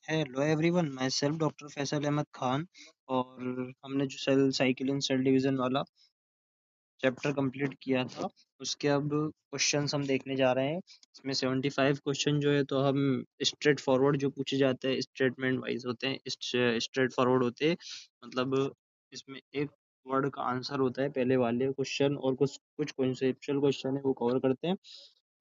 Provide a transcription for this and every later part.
Hello everyone, myself doctor Faisal Ahmad Khan. और हमने जो cell cycle in cell division वाला चैप्टर कंप्लीट किया था, उसके अब क्वेश्चंस हम देखने जा रहे हैं। इसमें 75 क्वेश्चन जो है तो हम स्ट्रेट फॉरवर्ड जो पूछे जाते हैं, स्टेटमेंट वाइज होते हैं, स्ट्रेट फॉरवर्ड होते हैं। मतलब इसमें एक वर्ड का आंसर होता है पहले वाले क्वेश्चन, और कुछ कुछ कॉन्सेप्चुअल क्वेश्चन है वो कवर करते हैं।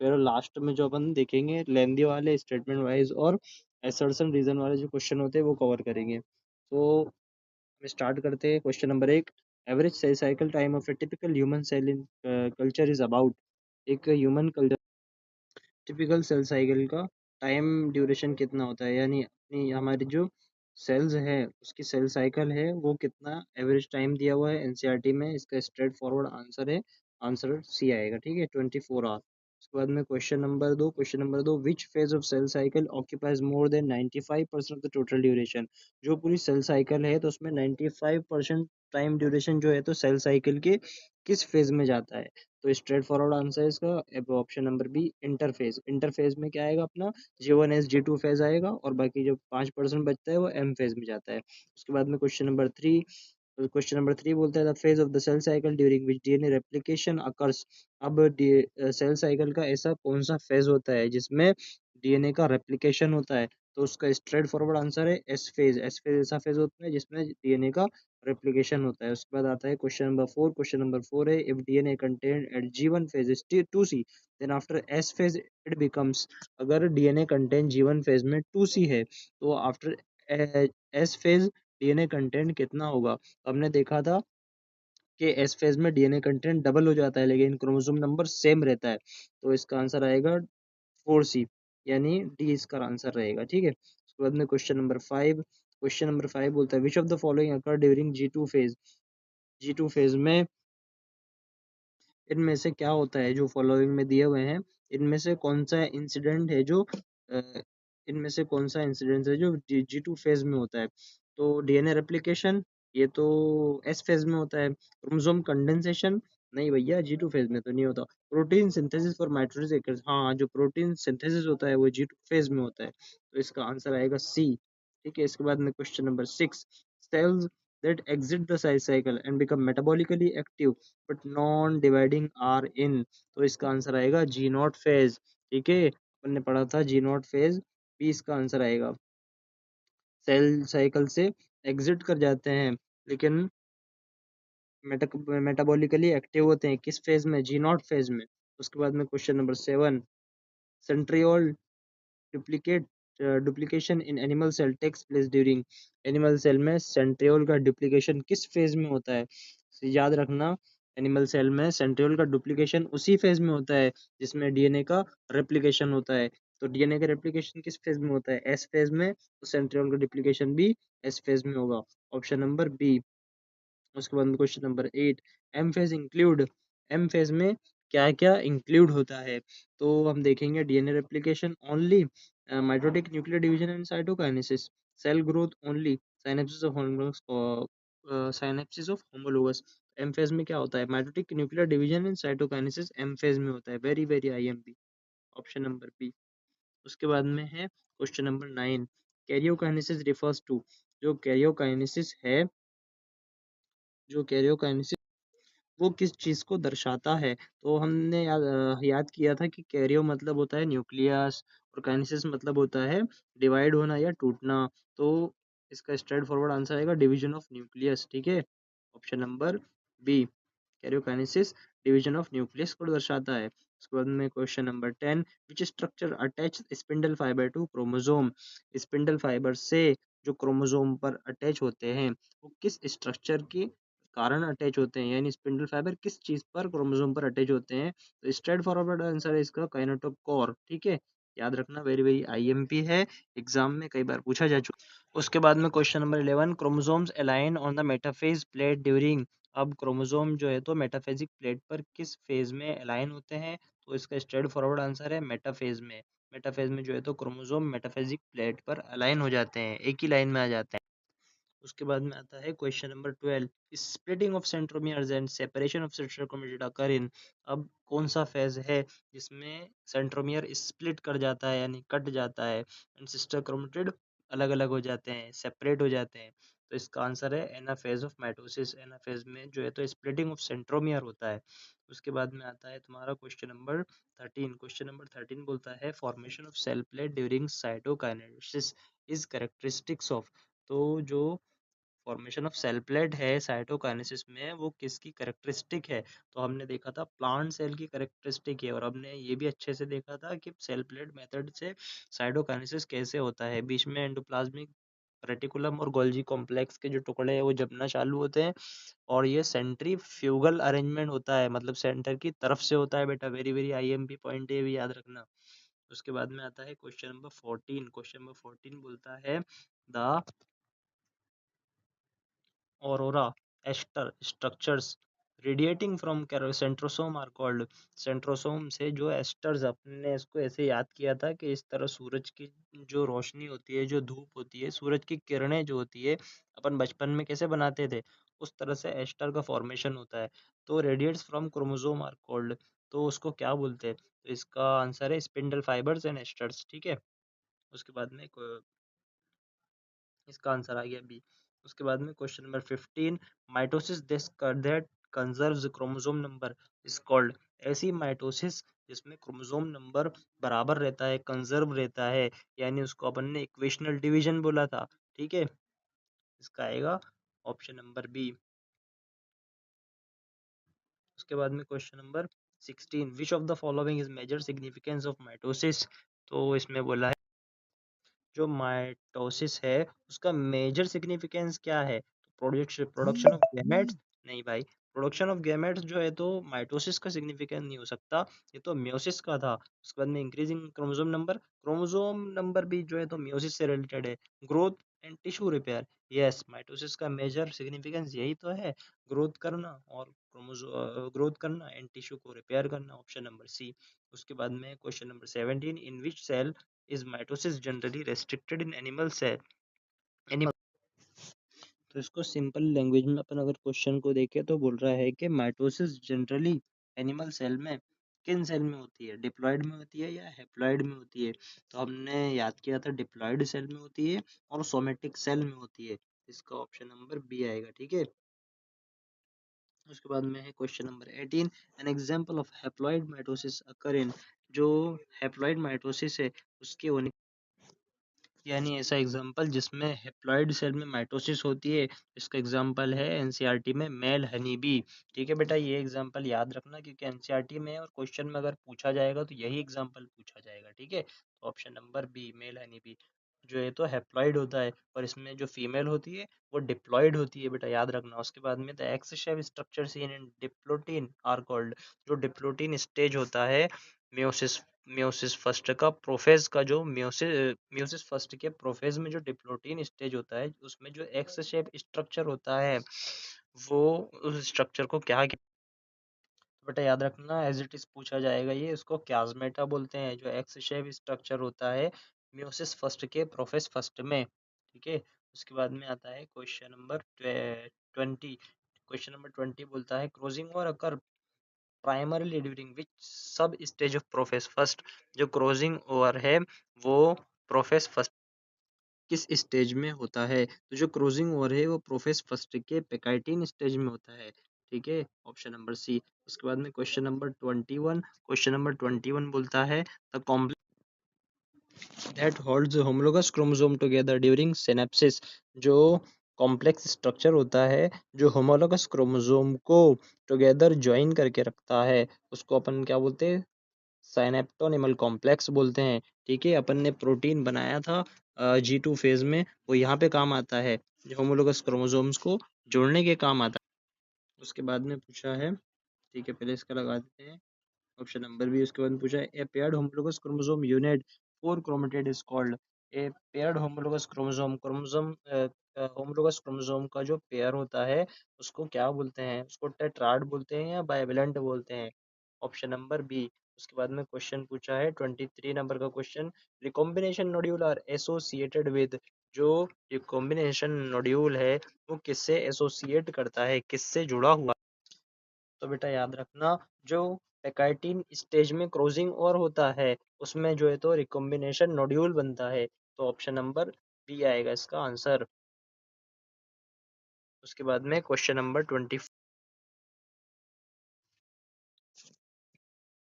फिर लास्ट में जो अपन देखेंगे लेंदी वाले स्टेटमेंट वाइज और असर्शन रीजन वाले जो क्वेश्चन होते हैं वो कवर करेंगे। तो हम स्टार्ट करते हैं। Question number 1, average cell cycle time of a typical human cell in culture is about. एक human culture typical cell cycle का टाइम ड्यूरेशन कितना होता है, यानी अपनी हमारी जो सेल्स है उसकी सेल साइकिल है वो कितना एवरेज टाइम दिया हुआ है एनसीईआरटी में। इसका स्ट्रेट फॉरवर्ड आंसर है, आंसर सी आएगा। ठीक है, 24 आवर। उसके बाद में क्वेश्चन नंबर दो, which phase of cell cycle occupies more than 95% of the total duration. जो पूरी सेल साइकिल है तो उसमें 95% टाइम ड्यूरेशन जो है तो सेल साइकिल के किस फेज में जाता है। तो स्ट्रेट फॉरवर्ड आंसर है इसका option number B, interphase. Interphase में क्या आएगा अपना G1S G2 फेज आएगा, और बाकी जो 5% बचता है वो एम फेज में जाता है। उसके बाद में क्वेश्चन नंबर थ्री बोलता है the phase of the cell cycle during which DNA replication occurs. अब सेल साइकिल का ऐसा कौन सा फेज होता है जिसमें डीएनए का रेप्लिकेशन होता है। तो उसका स्ट्रेट फॉरवर्ड आंसर है एस फेज। एस फेज ऐसा फेज होता है जिसमें डीएनए का रेप्लिकेशन होता है। उसके बाद आता है क्वेश्चन नंबर फोर है if DNA content at G1 phase is 2C then after S phase it becomes. अगर डीएनए कंटेंट G1 फेज में 2C है तो after S phase DNA content कितना होगा। तो हमने देखा था कि एस फेज में डीएनए कंटेंट डबल हो जाता है लेकिन क्रोमोसोम नंबर सेम रहता है। तो इसका आंसर आएगा 4C, यानी डी इसका आंसर रहेगा। ठीक है, उसके बाद में क्वेश्चन नंबर फाइव बोलता है which of the following occur during G2 phase. G2 phase में इनमें से क्या होता है जो फॉलोइंग में दिए हुए हैं, इनमें से कौन सा इंसिडेंट है जो अ, इनमें से कौन सा इंसिडेंट है जो G2 फेज में होता है। तो डीएनए रेप्लिकेशन, ये तो एस फेज में होता है। क्रोमोसोम कंडेंसेशन, नहीं भैया G2 फेज में तो नहीं होता। प्रोटीन सिंथेसिस फॉर माइटोसिस, हाँ जो प्रोटीन सिंथेसिस होता है वो G2 फेज में होता है। तो इसका आंसर आएगा सी। ठीक है, इसके बाद में question number 6, cells that exit the cell cycle and become metabolically active but non-dividing are in। तो इसका आंसर आएगा जी नॉट फेज। ठीक है, अपन ने पढ़ा था जी नॉट फेज, भी इसका आंसर आएगा। सेल साइकिल से एग्जिट कर जाते हैं लेकिन मेटाबॉलिकली एक्टिव होते हैं किस फेज में, जी नॉट फेज में। उसके बाद में question number 7, centriole duplicate duplication in animal cell takes place during. Animal cell में सेंट्रियोल का डुप्लीकेशन किस फेज में होता है। तो याद रखना, एनिमल सेल में सेंट्रियोल का डुप्लीकेशन उसी फेज में होता है जिसमें डीएनए का रेप्लिकेशन होता है। तो डीएनए का रेप्लिकेशन किस फेज में होता है, एस फेज में। तो सेंट्रियोल का डुप्लीकेशन भी एस फेज में होगा, ऑप्शन नंबर बी। उसके बाद में question number 8, M phase include. M phase में क्या क्या इंक्लूड होता है। तो हम देखेंगे DNA replication only, mitotic nuclear division and cytokinesis, cell growth only, synapsis of homologous. M phase में क्या होता है, mitotic nuclear division and cytokinesis M phase में होता है। Very very IMP, option number B. उसके बाद में है question number 9, karyokinesis refers to. जो कैरियोकाइनेसिस है, जो कैरियोकाइनेसिस वो किस चीज को दर्शाता है। तो हमने याद किया था कि कैरियो मतलब होता है न्यूक्लियस, और काइनेसिस मतलब होता है डिवाइड होना या टूटना। तो इसका स्ट्रेट फॉरवर्ड आंसर आएगा डिवीजन ऑफ न्यूक्लियस। ठीक है, option number B, karyokinesis division of nucleus को दर्शाता है। उसके बाद में question number 10, which structure attach spindle fibre to chromosome. Spindle fibre से जो क्रोमोसोम पर अटैच होते हैं वो किस स्ट्रक्चर के कारण अटैच होते हैं, यानी स्पिंडल फाइबर किस चीज पर क्रोमोसोम पर अटैच होते हैं। तो स्ट्रेट फॉरवर्ड आंसर है इसका काइनेटोकोर। ठीक है, याद रखना, वेरी वेरी आईएमपी है, एग्जाम में कई बार पूछा जा चुका। उसके बाद में question number 11, chromosomes align on the metaphase plate during. अब क्रोमोसोम जो है तो मेटाफेजिक प्लेट पर किस फेज में अलाइन होते हैं। तो इसका स्ट्रेट फॉरवर्ड आंसर है मेटाफेज में। मेटाफेज में जो है तो क्रोमोसोम मेटाफेजिक प्लेट पर अलाइन हो जाते हैं, एक ही लाइन में आ जाते हैं। उसके बाद में आता है question number 12, splitting of centromeres and separation of sister chromatid occur in. अब कौन सा फेज है जिसमें सेंट्रोमियर स्प्लिट कर जाता है यानी कट जाता है, एंड सिस्टर क्रोमेटिड अलग अलग हो जाते हैं, सेपरेट हो जाते हैं। तो इसका आंसर है एनाफेज ऑफ माइटोसिस। एनाफेज में जो है तो स्प्लिटिंग ऑफ सेंट्रोमियर होता है। उसके बाद में आता है तुम्हारा क्वेश्चन नंबर 13। क्वेश्चन नंबर 13 बोलता है formation of cell plate during cytokinesis is characteristics of. तो जो फॉर्मेशन ऑफ सेल प्लेट है साइटोकाइनेसिस में, वो किसकी कैरेक्टरिस्टिक है? तो हमने देखा था प्लांट सेल की कैरेक्टरिस्टिक है, और हमने ये भी अच्छे से देखा था कि सेल प्लेट मेथड से साइटोकाइनेसिस कैसे होता है। बीच में एंडोप्लाज्मिक रेटिकुलम और गोल्जी कॉम्प्लेक्स के जो टुकड़े हैं वो जमना चालू होते हैं, और ये सेंट्रीफ्यूगल अरेंजमेंट होता है, मतलब सेंटर की तरफ से होता है बेटा। वेरी वेरी आईएमपी पॉइंट ये भी याद रखना। उसके बाद में आता है क्वेश्चन नंबर 14। क्वेश्चन नंबर 14 बोलता है the Aurora ester structures radiating from centrosome are called। Centrosome से जो एस्टर्स, अपने इसको ऐसे याद किया था कि इस तरह सूरज की जो रोशनी होती है, जो धूप होती है, सूरज की किरणें जो होती है, अपन बचपन में कैसे बनाते थे, उस तरह से एस्टर का फॉर्मेशन होता है। तो radiates from chromosome are called. तो उसको क्या बोलते हैं? तो इसका आंसर है स्पिंडल फाइबर्स एंड एस्टर्स। ठीक है। उसके बाद में इसका आंसर आ गया बी। उसके बाद में question number 15, mitosis this that conserves chromosome number is called. ऐसी माइटोसिस जिसमें क्रोमोसोम नंबर बराबर रहता है, कंजर्व रहता है, यानी उसको अपन ने इक्वेशनल डिवीजन बोला था। ठीक है। इसका आएगा ऑप्शन नंबर बी। उसके बाद में question number 16, which of the following is major significance of mitosis. तो इसमें बोला है जो माइटोसिस है उसका मेजर सिग्निफिकेंस क्या है? Production production of gametes. नहीं भाई, प्रोडक्शन ऑफ गैमेट्स जो है तो माइटोसिस का सिग्निफिकेंस नहीं हो सकता, ये तो मियोसिस का था। उसके बाद में इंक्रीजिंग क्रोमोसोम नंबर भी जो है तो मियोसिस से रिलेटेड है। Growth and tissue repair, yes, mitosis का मेजर सिग्निफिकेंस यही तो है, ग्रोथ करना और ग्रोथ करना एंड टिश्यू को रिपेयर करना, ऑप्शन नंबर सी। उसके बाद में question number 17, in which cell is mitosis generally restricted in animal cell animal. तो इसको सिंपल लैंग्वेज में अपन अगर क्वेश्चन को देखें तो बोल रहा है कि माइटोसिस जनरली एनिमल सेल में किन सेल में होती है? डिप्लॉयड में होती है या हैप्लॉयड में होती है? तो हमने याद किया था डिप्लॉयड सेल में होती है और सोमेटिक सेल में होती है। इसका ऑप्शन नंबर बी आएगा। ठीक है। उसके बाद में है question number 18, an example of haploid mitosis occur in. जो हैप्लॉयड माइटोसिस है उसके होने, यानी ऐसा एग्जाम्पल जिसमें हेप्लॉइड सेल में माइटोसिस होती है, इसका एग्जाम्पल है एनसीईआरटी में मेल हनी बी। ठीक है बेटा, ये एग्जाम्पल याद रखना क्योंकि एनसीईआरटी में और क्वेश्चन में अगर पूछा जाएगा तो यही एग्जाम्पल पूछा जाएगा। ठीक है। तो option number B male honey bee जो है तो हेप्लॉइड होता है, और इसमें जो फीमेल होती है वो डिप्लॉयड होती है बेटा, याद रखना। उसके बाद में the X shape structure seen in diplotene are called. जो डिप्लोटीन स्टेज होता है मियोसिस मियोसिस फर्स्ट का प्रोफेज का जो मियोसिस फर्स्ट के प्रोफेज में जो डिप्लोटीन स्टेज होता है उसमें जो एक्स शेप स्ट्रक्चर होता है वो, उस स्ट्रक्चर को क्या कहते हैं? बेटा याद रखना, एज इट इज पूछा जाएगा ये। इसको क्याज्मेटा बोलते हैं, जो एक्स शेप स्ट्रक्चर होता है मियोसिस फर्स्ट के प्रोफेज फर्स्ट में। ठीक है। उसके बाद में आता है क्वेश्चन नंबर 20। क्वेश्चन नंबर 20 बोलता है क्रोजिंग और अकर प्राइमरली ड्यूरिंग विच सब स्टेज ऑफ प्रोफेस फर्स्ट। जो क्रॉसिंग ओवर है वो प्रोफेस फर्स्ट किस स्टेज में होता है? तो जो क्रॉसिंग ओवर है वो प्रोफेस फर्स्ट के पेकाइटिन स्टेज में होता है। ठीक है। Option number C. उसके बाद में क्वेश्चन नंबर 21। क्वेश्चन नंबर 21 बोलता है the complex that holds homologous chromosome together during synapses. जो कॉम्प्लेक्स स्ट्रक्चर होता है जो होमोलोगस क्रोमोसोम को टुगेदर ज्वाइन करके रखता है, उसको अपन क्या बोलते हैं? साइनेप्टोनिमल कॉम्प्लेक्स बोलते हैं। ठीक है। अपन ने प्रोटीन बनाया था G2 फेज में, वो यहाँ पे काम आता है, जो होमोलोगस क्रोमोसोम्स को जोड़ने के काम आता है। उसके बाद में पूछा है, ठीक है, पहले इसका लगा देते हैं ऑप्शन नंबर बी। उसके बाद में पूछा है a paired homologous chromosome unit four chromatid is called. A paired homologous chromosome chromosome homologous chromosome का जो पेयर होता है उसको क्या बोलते हैं? उसको टेट्राड बोलते हैं या बाइवेलेंट बोलते हैं? Option number B. उसके बाद में क्वेश्चन पूछा है 23 नंबर का question, recombination nodule are associated with. जो रिकॉम्बिनेशन नोड्यूल है वो किससे एसोसिएट करता है, किससे जुड़ा हुआ? तो बेटा याद रखना, जो पेकाइटिन स्टेज में क्रॉसिंग ओवर होता है उसमें जो है तो रिकॉम्बिनेशन नोड्यूल बनता है। तो ऑप्शन नंबर बी आएगा इसका आंसर। उसके बाद में क्वेश्चन नंबर 20।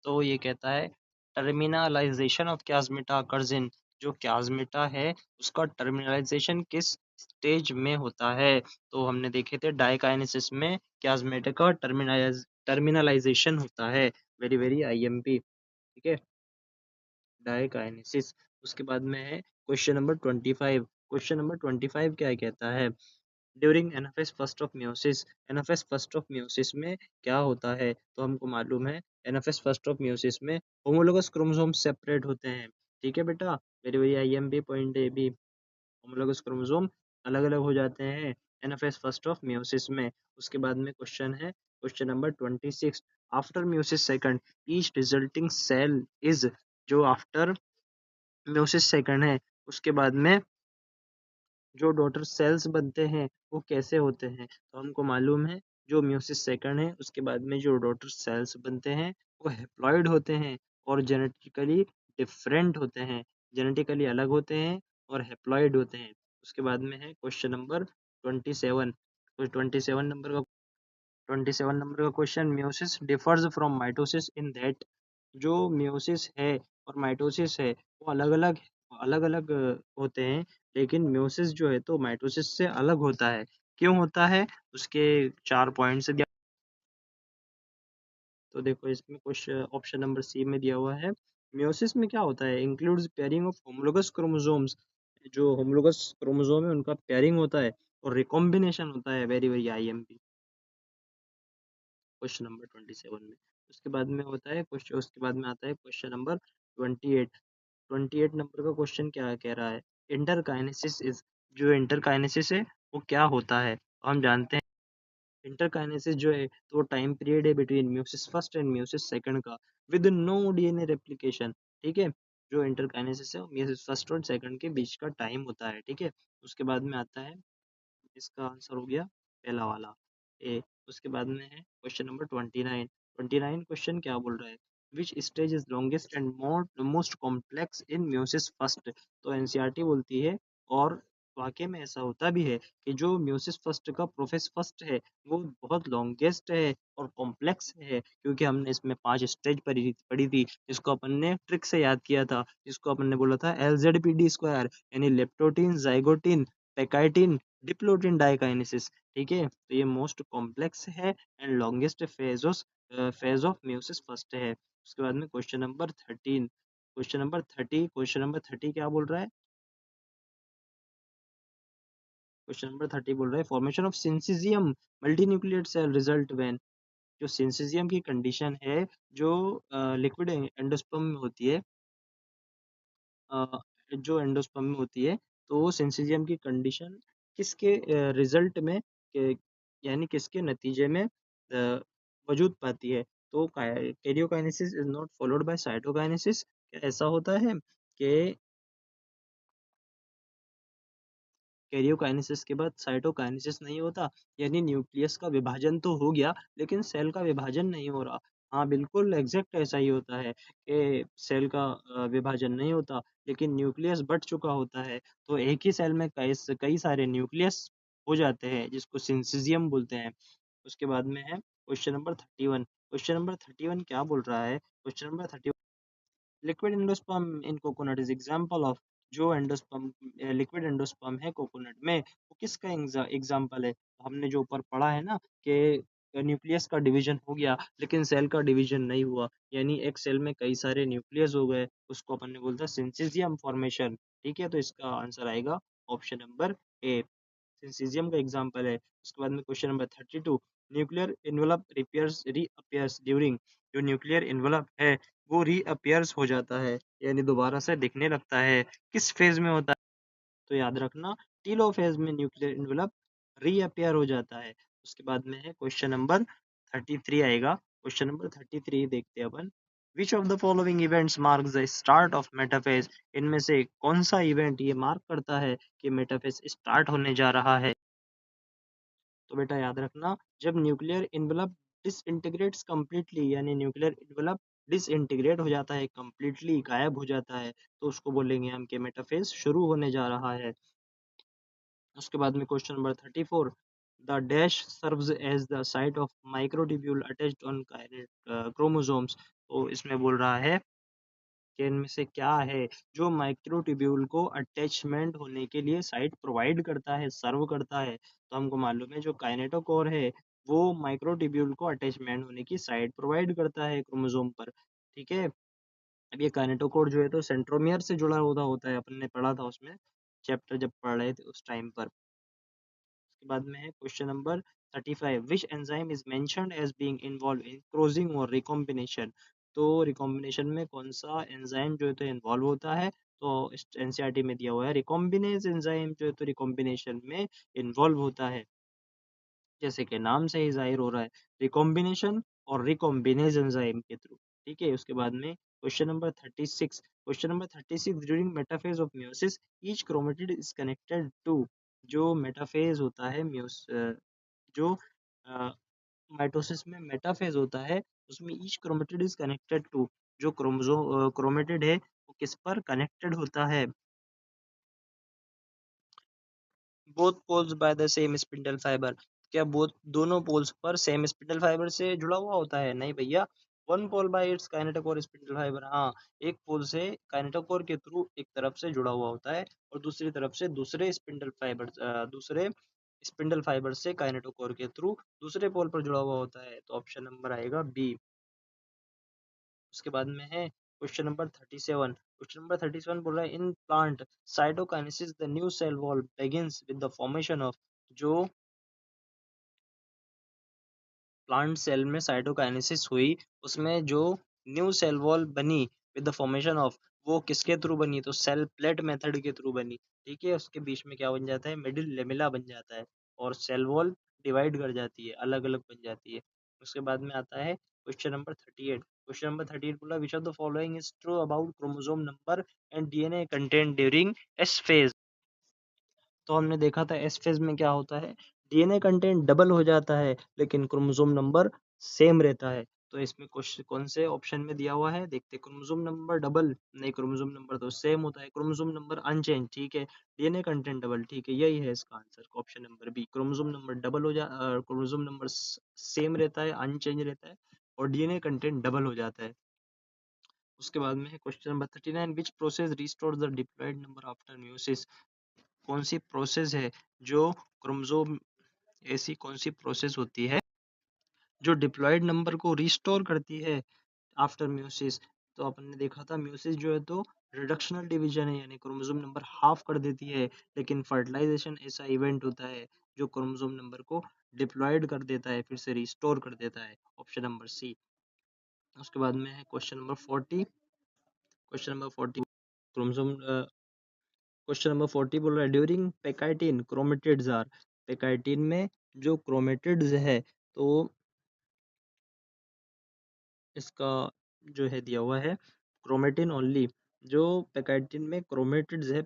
तो ये कहता है टर्मिनलाइजेशन ऑफ क्याज़्मिटा occurs in, जो क्याज़्मिटा है उसका टर्मिनलाइजेशन किस स्टेज में होता है? तो हमने देखे थे डाइकाइनेसिस में क्याज़्मिटा का टर्मिनलाइजेशन होता है। वेरी वेरी आईएमपी, ठीक है, डाइकाइनेसिस। उसके बाद में है क्वेश्चन नंबर 25। क्वेश्चन नंबर 25 क्या कहता है? During anaphase first of meiosis, anaphase first of meiosis में क्या होता है? तो हमको मालूम है एनाफेज फर्स्ट ऑफ मियोसिस में होमोलोगस क्रोमोसोम सेपरेट होते हैं, ठीक है बेटा, very very IMP point A B, homologous chromosome अलग अलग हो जाते हैं एनाफेज फर्स्ट ऑफ मियोसिस में। उसके बाद में क्वेश्चन है question number 26। After meiosis second each resulting cell is, जो आफ्टर मियोसिस सेकंड है उसके बाद में जो डॉटर सेल्स बनते हैं वो कैसे होते हैं? तो हमको मालूम है जो मियोसिस सेकंड है उसके बाद में जो डॉटर सेल्स बनते हैं वो हैप्लॉइड होते हैं और जेनेटिकली डिफरेंट होते हैं, जेनेटिकली अलग होते हैं और हैप्लॉइड होते हैं। उसके बाद में है क्वेश्चन नंबर 27। तो 27 नंबर का question, meiosis differs from mitosis in that, जो मियोसिस है और माइटोसिस है वो अलग अलग होते हैं, लेकिन मियोसिस जो है तो माइटोसिस से अलग होता है। क्यों होता है? उसके 4 पॉइंट्स दिया। तो देखो इसमें क्वेश्चन ऑप्शन नंबर सी में दिया हुआ है, मियोसिस में क्या होता है? Includes pairing of homologous chromosomes, जो होमोलोगस क्रोमोसोम है उनका पेयरिंग होता है और रिकॉम्बिनेशन होता है। Very very IMP question number 27 में। उसके बाद में होता है क्वेश्चन, उसके बाद में आता है क्वेश्चन नंबर 28। 28 नंबर का क्वेश्चन क्या कह रहा है? इंटरकाइनेसिस इज, जो इंटरकाइनेसिस है वो क्या होता है? तो हम जानते हैं इंटरकाइनेसिस जो है तो वो टाइम पीरियड है between meiosis first and meiosis second का विद नो डीएनए रेप्लिकेशन, ठीक है। जो इंटरकाइनेसिस है वो म्यूसिस फर्स्ट और सेकंड के बीच का टाइम होता है, ठीक है। उसके बाद में आता है, इसका आंसर हो गया पहला वाला ए। उसके बाद में है क्वेश्चन नंबर 29। 29 क्वेश्चन क्या बोल रहा है? Which stage is longest and most complex in meiosis first? तो एनसीईआरटी बोलती है और वाकई में ऐसा होता भी है कि जो म्यूसिस फर्स्ट का प्रोफेस फर्स्ट है वो बहुत लॉन्गेस्ट है और कॉम्प्लेक्स है, क्योंकि हमने इसमें 5 स्टेज पढ़ी थी जिसको अपन ने ट्रिक से याद किया था, जिसको अपन ने बोला था एलजेडपीडी स्क्वायर, यानी लेप्टोटीन, जाइगोटीन, पेकाइटिन, डिप्लोटिन डाइकाइनेसिस, ठीक है। तो ये मोस्ट कॉम्प्लेक्स है and longest phase of meiosis first है। उसके बाद में क्वेश्चन नंबर 13। क्वेश्चन नंबर 30 क्या बोल रहा है? क्वेश्चन नंबर 30 बोल रहा है formation of syncytium multinucleate cell result when, जो सिंसिजियम की कंडीशन है जो लिक्विड एंडोस्पर्म में होती है, अ, जो एंडोस्पर्म में होती है, तो वो सिंसिजियम की कंडीशन किसके रिजल्ट में यानी किसके नतीजे में वजूद पाती है? तो karyokinesis is not followed by cytokinesis. क्या ऐसा होता है कि कैरियोकाइनेसिस के बाद साइटोकाइनेसिस नहीं होता, यानी न्यूक्लियस का विभाजन तो हो गया लेकिन सेल का विभाजन नहीं हो रहा? हाँ बिल्कुल एग्जैक्ट ऐसा ही होता है कि सेल का विभाजन नहीं होता लेकिन न्यूक्लियस बट चुका होता है, तो एक ही सेल में कई सारे न्यूक्लियस हो जाते हैं जिसको सिंसिजियम बोलते हैं। उसके बाद में है क्वेश्चन नंबर 31। क्वेश्चन नंबर 31 क्या बोल रहा है? Question number 31, liquid endosperm in coconut is example of, जो एंडोस्पर्म लिक्विड एंडोस्पर्म है कोकोनट में वो किसका एग्जांपल है? तो हमने जो ऊपर पढ़ा है ना कि न्यूक्लियस का डिवीजन हो गया लेकिन सेल का डिवीजन नहीं हुआ, यानी एक सेल में कई सारे न्यूक्लियस हो गए, उसको अपन ने बोलता सिंसिजियम फॉर्मेशन, ठीक है। तो इसका आंसर आएगा ऑप्शन नंबर ए, सिंसिजियम का एग्जांपल है। उसके बाद में question number 32, nuclear envelope repairs reappears during, जो न्यूक्लियर इन्वेलप है वो रीअपियर्स हो जाता है यानी दोबारा से दिखने लगता है, किस फेज में होता है? तो याद रखना टीलोफेज में न्यूक्लियर इन्वेलप रीअपियर हो जाता है। उसके बाद में है क्वेश्चन नंबर 33 आएगा। क्वेश्चन नंबर 33 देखते हैं अपन, which of the following events mark the start of metaphase? इनमें से कौन सा इवेंट ये मार्क करता है कि मेटाफेज स्टार्ट होने जा रहा है? तो बेटा याद रखना, जब न्यूक्लियर इन्वेलप डिसइंटीग्रेट्स कंप्लीटली, यानी न्यूक्लियर इन्वेलप डिसइंटीग्रेट हो जाता है, कंप्लीटली गायब हो जाता है, तो उसको बोलेंगे हम कि मेटाफेज शुरू होने जा रहा है। उसके बाद में question number 34, the dash serves as the site of microtubule attached on chromosomes. तो इसमें बोल रहा है कि इनमें से क्या है जो माइक्रोट्यूब्यूल को अटैचमेंट होने के लिए साइट प्रोवाइड करता है, सर्व करता है। तो हमको मालूम है जो काइनेटोकोर है वो माइक्रोट्यूब्यूल को अटैचमेंट होने की साइट प्रोवाइड करता है क्रोमोसोम पर। ठीक है, अब ये काइनेटोकोर जो है तो सेंट्रोमियर से जुड़ा होता है, अपन ने पढ़ा था उसमें चैप्टर जब पढ़ रहे थे उस टाइम पर। उसके बाद में है question number 35, which enzyme is mentioned as being involve in closing और रिकॉम्बिनेशन। तो रिकॉम्बिनेशन में कौन सा एंजाइम जो है तो इन्वॉल्व होता है, तो इस एनसीईआरटी में दिया हुआ है रिकॉम्बिनेज एंजाइम जो है तो रिकॉम्बिनेशन में इन्वॉल्व होता है, जैसे कि नाम से ही जाहिर हो रहा है, रिकॉम्बिनेशन और रिकॉम्बिनेज एंजाइम के थ्रू। ठीक है, उसके बाद में question number 36, question number 36, during metaphase of meiosis each chromatid is connected to. जो मेटाफेज होता है जो माइटोसिस में मेटाफेज होता है उसमें each chromatid is connected to, जो क्रोमेटिड है वो किस पर कनेक्टेड होता है, both poles by the same spindle fibre. क्या बोथ दोनों पोल्स पर सेम स्पिंडल फाइबर से जुड़ा हुआ होता है? नहीं भैया, one pole by it's kinetochore spindle fibre. हाँ, एक पोल से काइनेटोकोर के थ्रू एक तरफ से जुड़ा हुआ होता है और दूसरी तरफ से दूसरे स्पिंडल फाइबर से काइनेटोकोर के थ्रू दूसरे पोल पर जुड़ा हुआ होता है। तो ऑप्शन नंबर आएगा बी। उसके बाद में है क्वेश्चन नंबर 37, क्वेश्चन नंबर 37 बोल रहा है in plant cytokinesis the new cell wall begins with the formation of. जो प्लांट सेल में साइटोकाइनेसिस हुई उसमें जो न्यू सेल वॉल बनी विद द फॉर्मेशन ऑफ, वो किसके थ्रू बनी? तो सेल प्लेट मेथड के थ्रू बनी। ठीक है, उसके बीच में क्या बन जाता है? मिडिल लेमेला बन जाता है और सेल वॉल डिवाइड कर जाती है, अलग अलग बन जाती है। उसके बाद में आता है क्वेश्चन नंबर 38, क्वेश्चन नंबर 38 बोला विच of the following is true about chromosome number and DNA content during S phase. तो हमने देखा था एस फेज में क्या होता है, डीएनए कंटेंट डबल हो जाता है लेकिन क्रोमोसोम नंबर सेम रहता है। तो इसमें क्वेश्चन कौन से ऑप्शन में दिया हुआ है देखते हैं। क्रोमोसोम नंबर डबल नहीं, क्रोमोसोम नंबर तो सेम होता है, क्रोमोसोम नंबर अनचेंज। ठीक है, डीएनए कंटेंट डबल। ठीक है, यही है इसका answer, option number B. Chromosome number double हो जा क्रोमोसोम नंबर सेम रहता है, अनचेंज रहता है और डीएनए कंटेंट डबल हो जाता है। उसके बाद में है question number 39, which process restore the diploid number after meiosis. कौन सी प्रोसेस है जो क्रोमोसोम, ऐसी कौन सी प्रोसेस होती है जो डिप्लॉयड नंबर को रिस्टोर करती है आफ्टर म्यूसिस। तो अपन ने देखा था म्यूसिस जो है तो रिडक्शनल डिवीजन है, यानी क्रोमोसोम नंबर हाफ कर देती है, लेकिन फर्टिलाइजेशन ऐसा इवेंट होता है जो क्रोमोसोम नंबर को डिप्लॉयड कर देता है, फिर से रिस्टोर कर देता है, ऑप्शन नंबर सी। उसके बाद में है question number 40, question number 40 chromosome question number 40 बोल रहा है ड्यूरिंग पेकाइटिन क्रोमेटिड्स आर। पेकाइटिन में जो क्रोमेटिड्स है तो इसका जो है दिया हुआ है क्रोमेटिन ओनली। जो पेकाइटिन में क्रोमेटिड्स है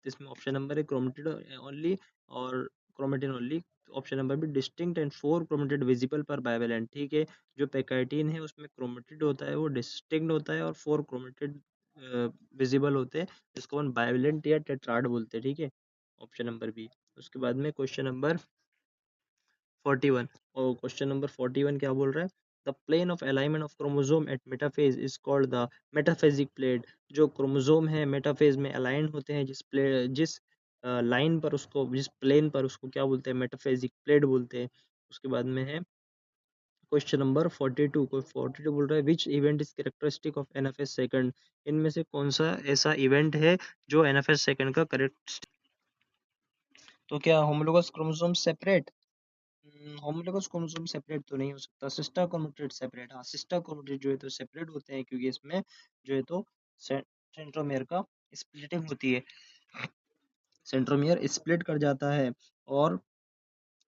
इसमें ऑप्शन नंबर है क्रोमेटिड ओनली और क्रोमेटिन ओनली। ऑप्शन नंबर भी डिस्टिंक्ट एंड 4 क्रोमेटिड विजिबल पर बाइवेलेंट। ठीक है, जो पेकाइटिन है उसमें क्रोमेटिड होता है वो डिस्टिंक्ट होता है और 4 क्रोमेटिड विजिबल होते हैं, जिसको हम बाइवेलेंट या टेट्राड बोलते हैं। ठीक है, ऑप्शन नंबर बी। उसके बाद में क्वेश्चन नंबर 41, और क्वेश्चन नंबर 41 क्या बोल रहा है, the plane of alignment of chromosome at metaphase is called the metaphasic plate. जो क्रोमोसोम है मेटाफेज में अलाइन होते हैं जिस लाइन पर उसको, जिस प्लेन पर, उसको क्या बोलते हैं? मेटाफेजिक प्लेट बोलते हैं। उसके बाद में है क्वेश्चन नंबर 42, कोई 42 बोल रहा है विच event is characteristic of NFS second. इनमें से कौन सा ऐसा इवेंट है जो एनएफएस सेकंड का करेक्ट। तो क्या homologous chromosome separate? Homologous chromosome separate तो नहीं हो सकता, सिस्टर क्रोमेटिड सेपरेट। हाँ, सिस्टर क्रोमेटिड जो है तो सेपरेट होते हैं क्योंकि इसमें जो है तो सेंट्रोमियर का स्प्लिटिंग होती है, सेंट्रोमियर स्प्लिट कर जाता है और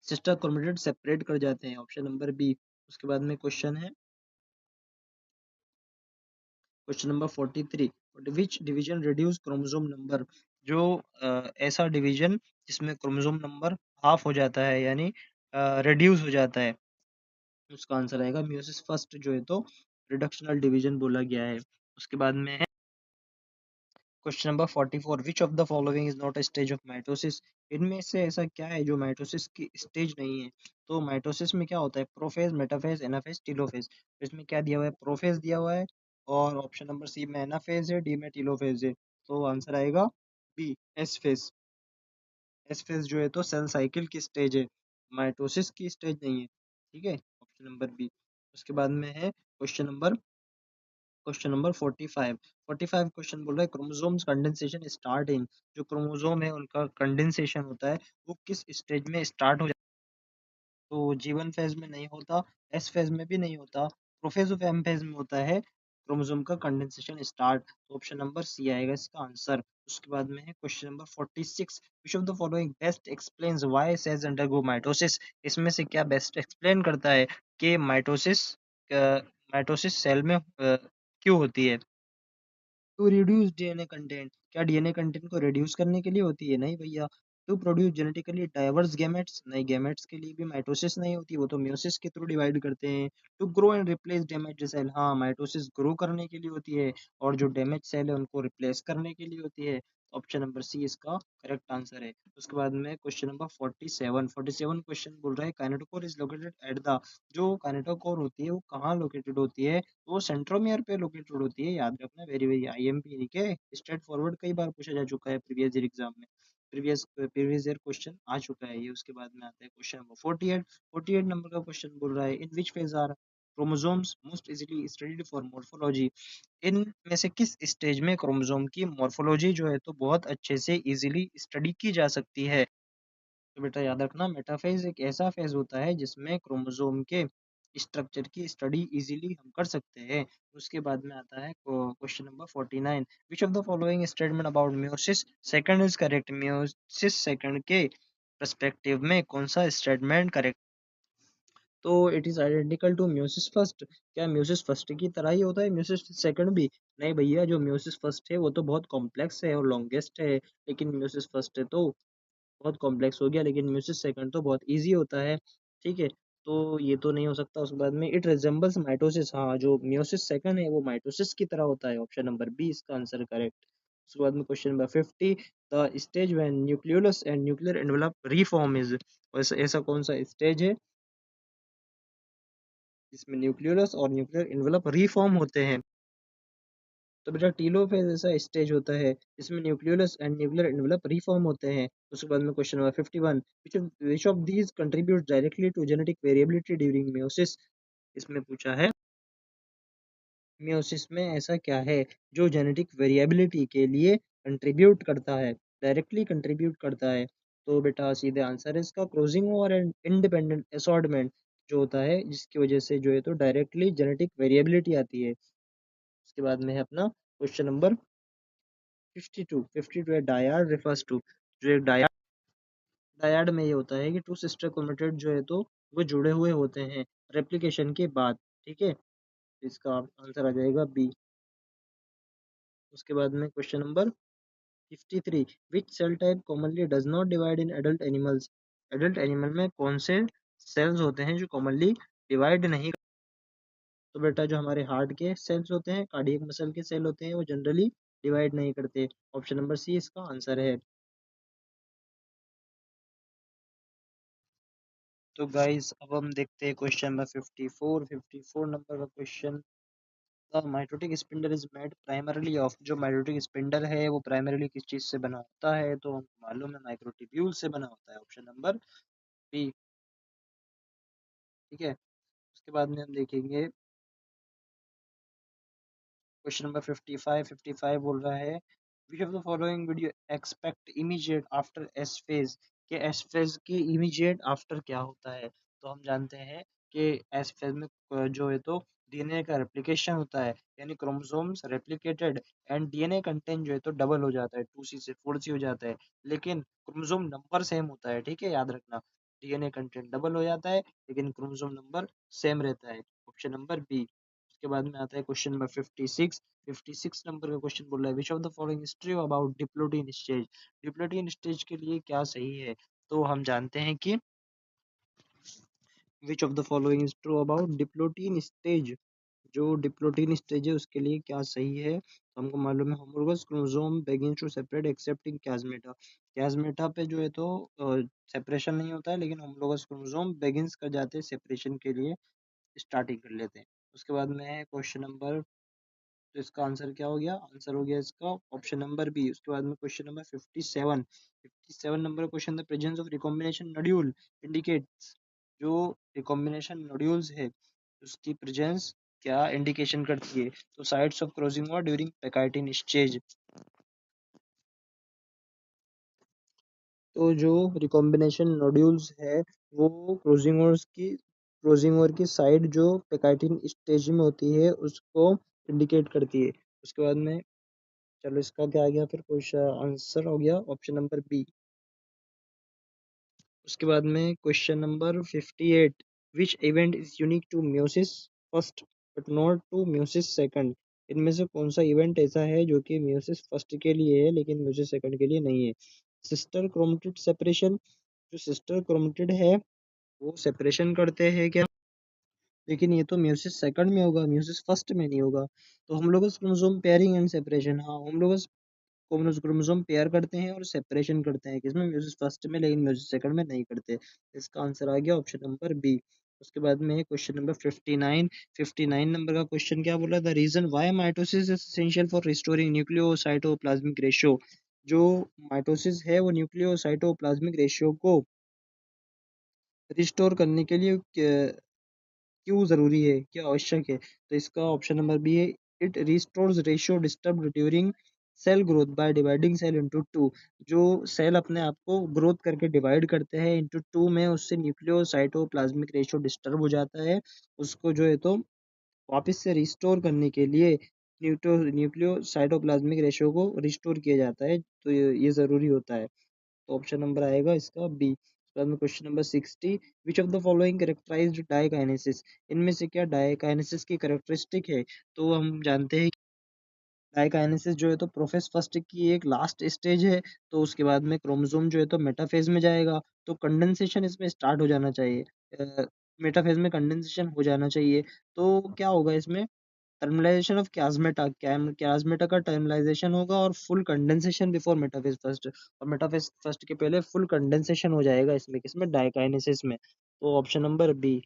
सिस्टर क्रोमेटिड सेपरेट कर जाते हैं, ऑप्शन नंबर बी। उसके बाद में क्वेश्चन है क्वेश्चन नंबर 43, विच डिवीजन रिड्यूस क्रोमोसोम नंबर। जो ऐसा डिवीजन जिसमें क्रोमोसोम नंबर हाफ हो जाता है, यानी रिड्यूस हो जाता है, उसका आंसर आएगा मियोसिस फर्स्ट जो है तो रिडक्शनल डिवीजन बोला गया है। उसके बाद में है question number 44, which of the following is not a stage of mitosis? इनमें से ऐसा क्या है जो माइटोसिस की स्टेज नहीं है? तो माइटोसिस में क्या होता है? Prophase, metaphase, anaphase, telophase. इसमें क्या दिया हुआ है? प्रोफेज दिया हुआ है, और ऑप्शन नंबर सी में एनाफेज है, डी में टीलोफेज है। तो आंसर आएगा B, S phase. S phase जो है तो सेल साइकिल की स्टेज है, माइटोसिस की स्टेज नहीं है। ठीक है, ऑप्शन नंबर बी। उसके बाद में है क्वेश्चन नंबर 45। 45 क्वेश्चन बोल रहा है क्रोमोसोम्स कंडेंसेशन स्टार्ट इन, जो क्रोमोसोम है उनका कंडेंसेशन होता है वो किस स्टेज में स्टार्ट हो जाता है? तो जीवन फेज में नहीं होता, एस फेज में भी नहीं होता, प्रोफेज ऑफ एम फेज में होता है क्रोमोसोम का कंडेंसेशन स्टार्ट। तो ऑप्शन नंबर सी आएगा इसका आंसर। उसके बाद में है question number 46, which of the following best explains why sales undergo mitosis? इसमें से क्या बेस्ट एक्सप्लेन करता है कि माइटोसिस सेल में क्यों होती है? टू रिड्यूस डीएनए कंटेंट, क्या डीएनए कंटेंट को रिड्यूस करने के लिए होती है? नहीं भैया। To produce genetically diverse gametes, नहीं, गैमेट्स के लिए भी माइटोसिस नहीं होती, वो तो म्यूसिस के थ्रू डिवाइड करते हैं। To grow and replace damage cell, हाँ, माइटोसिस ग्रो करने के लिए होती है, और जो डैमेज सेल है उनको रिप्लेस करने के लिए होती है। ऑप्शन नंबर सी इसका करेक्ट आंसर है। उसके बाद में क्वेश्चन नंबर 47 क्वेश्चन बोल रहा है kinetochore is located at the, जो काइनेटोकोर होती है वो कहाँ लोकेटेड होती है? वो सेंट्रोमियर पे लोकेटेड होती है, याद रखना, वेरी वेरी आईएमपी, ठीक है, स्ट्रेट फॉरवर्ड कई बार पूछा जा चुका है प्रीवियस ईयर एग्जाम में, प्रीवियस ईयर क्वेश्चन आ चुका है ये। उसके बाद में आता है क्वेश्चन नंबर 48। 48 नंबर का क्वेश्चन बोल रहा है in which phase are chromosomes most easily studied for morphology? इन में से किस स्टेज में क्रोमोसोम की मॉर्फोलॉजी जो है तो बहुत अच्छे से इजीली स्टडी की जा सकती है? तो बेटा याद रखना, मेटाफेज एक ऐसा फेज होता है जिसमें क्रोमोसोम के स्ट्रक्चर की स्टडी इजीली हम कर सकते हैं। उसके बाद में आता है question number 49, which of the following statement about meiosis second is correct? Meiosis second के पर्सपेक्टिव में कौन सा स्टेटमेंट करेक्ट? तो it is identical to meiosis first, क्या म्यूसिस फर्स्ट की तरह ही होता है म्यूसिस सेकंड भी? नहीं भैया, जो म्यूसिस फर्स्ट है वो तो बहुत कॉम्प्लेक्स है और लॉन्गेस्ट है, लेकिन म्यूसिस फर्स्ट है तो बहुत कॉम्प्लेक्स हो गया, लेकिन म्यूसिस सेकंड तो बहुत इजी होता है। ठीक है, तो ये तो नहीं हो सकता। उसके बाद में इट रिजेंबल्स माइटोसिस, हाँ, जो म्यूसिस सेकंड है वो माइटोसिस की तरह होता है, ऑप्शन नंबर बी इसका आंसर करेक्ट। उसके बाद में question number 50, the stage when nucleolus and nuclear envelope reform is, ऐसा ऐसा कौन सा स्टेज है जिसमें न्यूक्लियोलस और न्यूक्लियर एनवेलप रीफॉर्म होते हैं? तो बेटा टीलोफेज ऐसा स्टेज होता है जिसमें nucleolus and nuclear envelope reform होते हैं। उसके बाद में question number 51, which of these contributes directly to genetic variability during meiosis? इसमें पूछा है मियोसिस में ऐसा क्या है जो जेनेटिक वेरिएबिलिटी के लिए कंट्रीब्यूट करता है, डायरेक्टली कंट्रीब्यूट करता है? तो बेटा सीधे आंसर है इसका क्रोजिंग ओवर एंड इंडिपेंडेंट असॉर्टमेंट, जो होता है जिसकी वजह से जो है तो डायरेक्टली जेनेटिक वेरिएबिलिटी आती है। उसके बाद में है अपना क्वेश्चन नंबर 52। 52 है डायड रेफर्स टू, जो एक डायड में ये होता है कि टू सिस्टर क्रोमेटिड जो है तो वो जुड़े हुए होते हैं रेप्लिकेशन के बाद। ठीक है, इसका आंसर आ जाएगा बी। उसके बाद में question number 53, which cell type commonly does not divide in adult animals? Adult animal में कौन से सेल्स होते हैं जो कॉमनली डिवाइड नहीं? तो बेटा जो हमारे हार्ट के सेल्स होते हैं, कार्डियक मसल के सेल होते हैं, वो जनरली डिवाइड नहीं करते, ऑप्शन नंबर सी इसका आंसर है। तो गाइस अब हम देखते हैं क्वेश्चन नंबर 54। 54 नंबर का question, the mitotic spindle is made primarily of, जो माइटोटिक स्पिंडल है वो प्राइमरली किस चीज से बना होता है? तो हमको मालूम है माइक्रोट्यूब्यूल से बना होता है, ऑप्शन नंबर बी। ठीक है, उसके बाद में हम देखेंगे क्वेश्चन नंबर 55। 55 बोल रहा है which of the following would you expect immediate after S phase, के एस फेज के इमीडिएट आफ्टर क्या होता है? तो हम जानते हैं कि एस फेज में जो है तो डीएनए का रेप्लिकेशन होता है, यानी chromosomes replicated and DNA content जो है तो डबल हो जाता है, 2C से 4C हो जाता है, लेकिन क्रोमोसोम नंबर सेम होता है। ठीक है, याद रखना, डीएनए कंटेंट डबल हो जाता है लेकिन क्रोमोसोम नंबर सेम रहता है, ऑप्शन नंबर बी। उसके बाद में आता है क्वेश्चन नंबर 56। 56 नंबर का क्वेश्चन बोल रहा है which of the following is true about diplotene stage? Diplotene stage के लिए क्या सही है? तो हम जानते हैं कि विच of the following is true about diplotene stage, जो डिप्लोटीन स्टेज है उसके लिए क्या सही है, तो हमको मालूम है homologous chromosome begins to separate except in chiasmata. Chiasmata पे जो है तो सेपरेशन नहीं होता है, लेकिन होमोलोगस क्रोमोसोम बिगिंस कर जाते हैं सेपरेशन के लिए, स्टार्टिंग कर लेते हैं। उसके बाद में है क्वेश्चन नंबर, तो इसका आंसर क्या हो गया, आंसर हो गया इसका ऑप्शन नंबर बी। उसके बाद में question number 57, 57 number question, the presence of recombination nodule indicates, जो रिकॉम्बिनेशन नोड्यूल्स है उसकी प्रेजेंस क्या इंडिकेशन करती है, तो sites of crossing over during pachytene stage. तो जो रिकॉम्बिनेशन नोड्यूल्स है वो क्रोसिंग ओवर की साइड जो पैकाइटिन स्टेज में होती है उसको इंडिकेट करती है। उसके बाद में चलो इसका क्या आ गया फिर, क्वेश्चन आंसर हो गया ऑप्शन नंबर बी। उसके बाद में question number 58, which event is unique to meiosis first but not to meiosis second, इनमें से कौन सा इवेंट ऐसा है जो कि म्यूसिस फर्स्ट के लिए है लेकिन म्यूसिस सेकंड के लिए नहीं है। सिस्टर क्रोमेटिड सेपरेशन, जो सिस्टर क्रोमेटिड है वो सेपरेशन करते हैं क्या, लेकिन ये तो म्यूसिस सेकंड में होगा, म्यूसिस फर्स्ट में नहीं होगा। तो हम लोग क्रोमोसोम पेयरिंग एंड सेपरेशन, हाँ हम लोग क्रोमोसोम पेयर करते हैं और सेपरेशन करते हैं किसमें, म्यूसिस फर्स्ट में, लेकिन म्यूसिस सेकंड में नहीं करते। इसका आंसर आ गया ऑप्शन नंबर बी। उसके बाद में क्वेश्चन नंबर 59, 59 नंबर का क्वेश्चन क्या बोला, the reason why mitosis is essential for restoring nucleocytoplasmic ratio, जो माइटोसिस है वो न्यूक्लियोसाइटोप्लाज्मिक रेशियो को रिस्टोर करने के लिए क्यों जरूरी है, क्या आवश्यक है, तो इसका ऑप्शन नंबर बी है, it restores ratio disturb during cell growth by dividing cell into two, जो सेल अपने आप को ग्रोथ करके डिवाइड करते हैं इनटू टू में, उससे न्यूक्लियोसाइटोप्लाज्मिक रेशियो डिस्टर्ब हो जाता है, उसको जो है तो वापस से रिस्टोर करने के लिए न्यूक्लियोसाइटोप्लाज्मिक रेशियो को रिस्टोर किया जाता है, तो ये जरूरी होता है। तो ऑप्शन नंबर आएगा इसका बी। उसके बाद में question number 60, which of the following characterized diakinesis, इनमें से क्या डाइकाइनेसिस की कैरेक्टरिस्टिक है, तो हम जानते हैं डाइकाइनेसिस जो है तो प्रोफेस फर्स्ट की एक लास्ट स्टेज है, तो उसके बाद में क्रोमोसोम जो है तो मेटाफेज में जाएगा, तो कंडेंसेशन इसमें स्टार्ट हो जाना चाहिए, मेटाफेज में कंडेंसेशन हो जाना चाहिए। तो क्या होगा इसमें, टर्मिनाइजेशन ऑफ क्याज़मेटा, क्याज़मेटा का टर्मिनाइजेशन होगा और full condensation before metaphase first, और मेटाफेज फर्स्ट के पहले फुल कंडेंसेशन हो जाएगा इसमें किसमें, डाइकाइनेसिस में, तो ऑप्शन नंबर बी।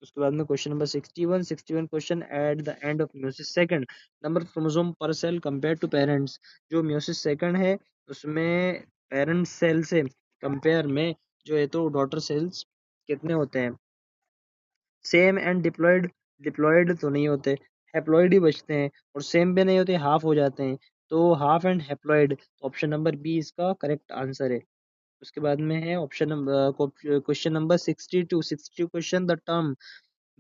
उसके बाद में question number 61, 61 question, at the end of meiosis second number chromosome पर सेल कंपेयर टू पेरेंट्स, जो म्यूसिस सेकंड है उसमें पेरेंट सेल से कंपेयर में जो है तो डॉटर सेल्स कितने होते हैं, सेम एंड डिप्लॉयड, डिप्लॉयड तो नहीं होते, हैप्लॉयड ही बचते हैं, और सेम भी नहीं होते, हाफ हो जाते हैं, तो half and haploid, option number B इसका करेक्ट आंसर है। उसके बाद में है option number question number 62, 62 question, the term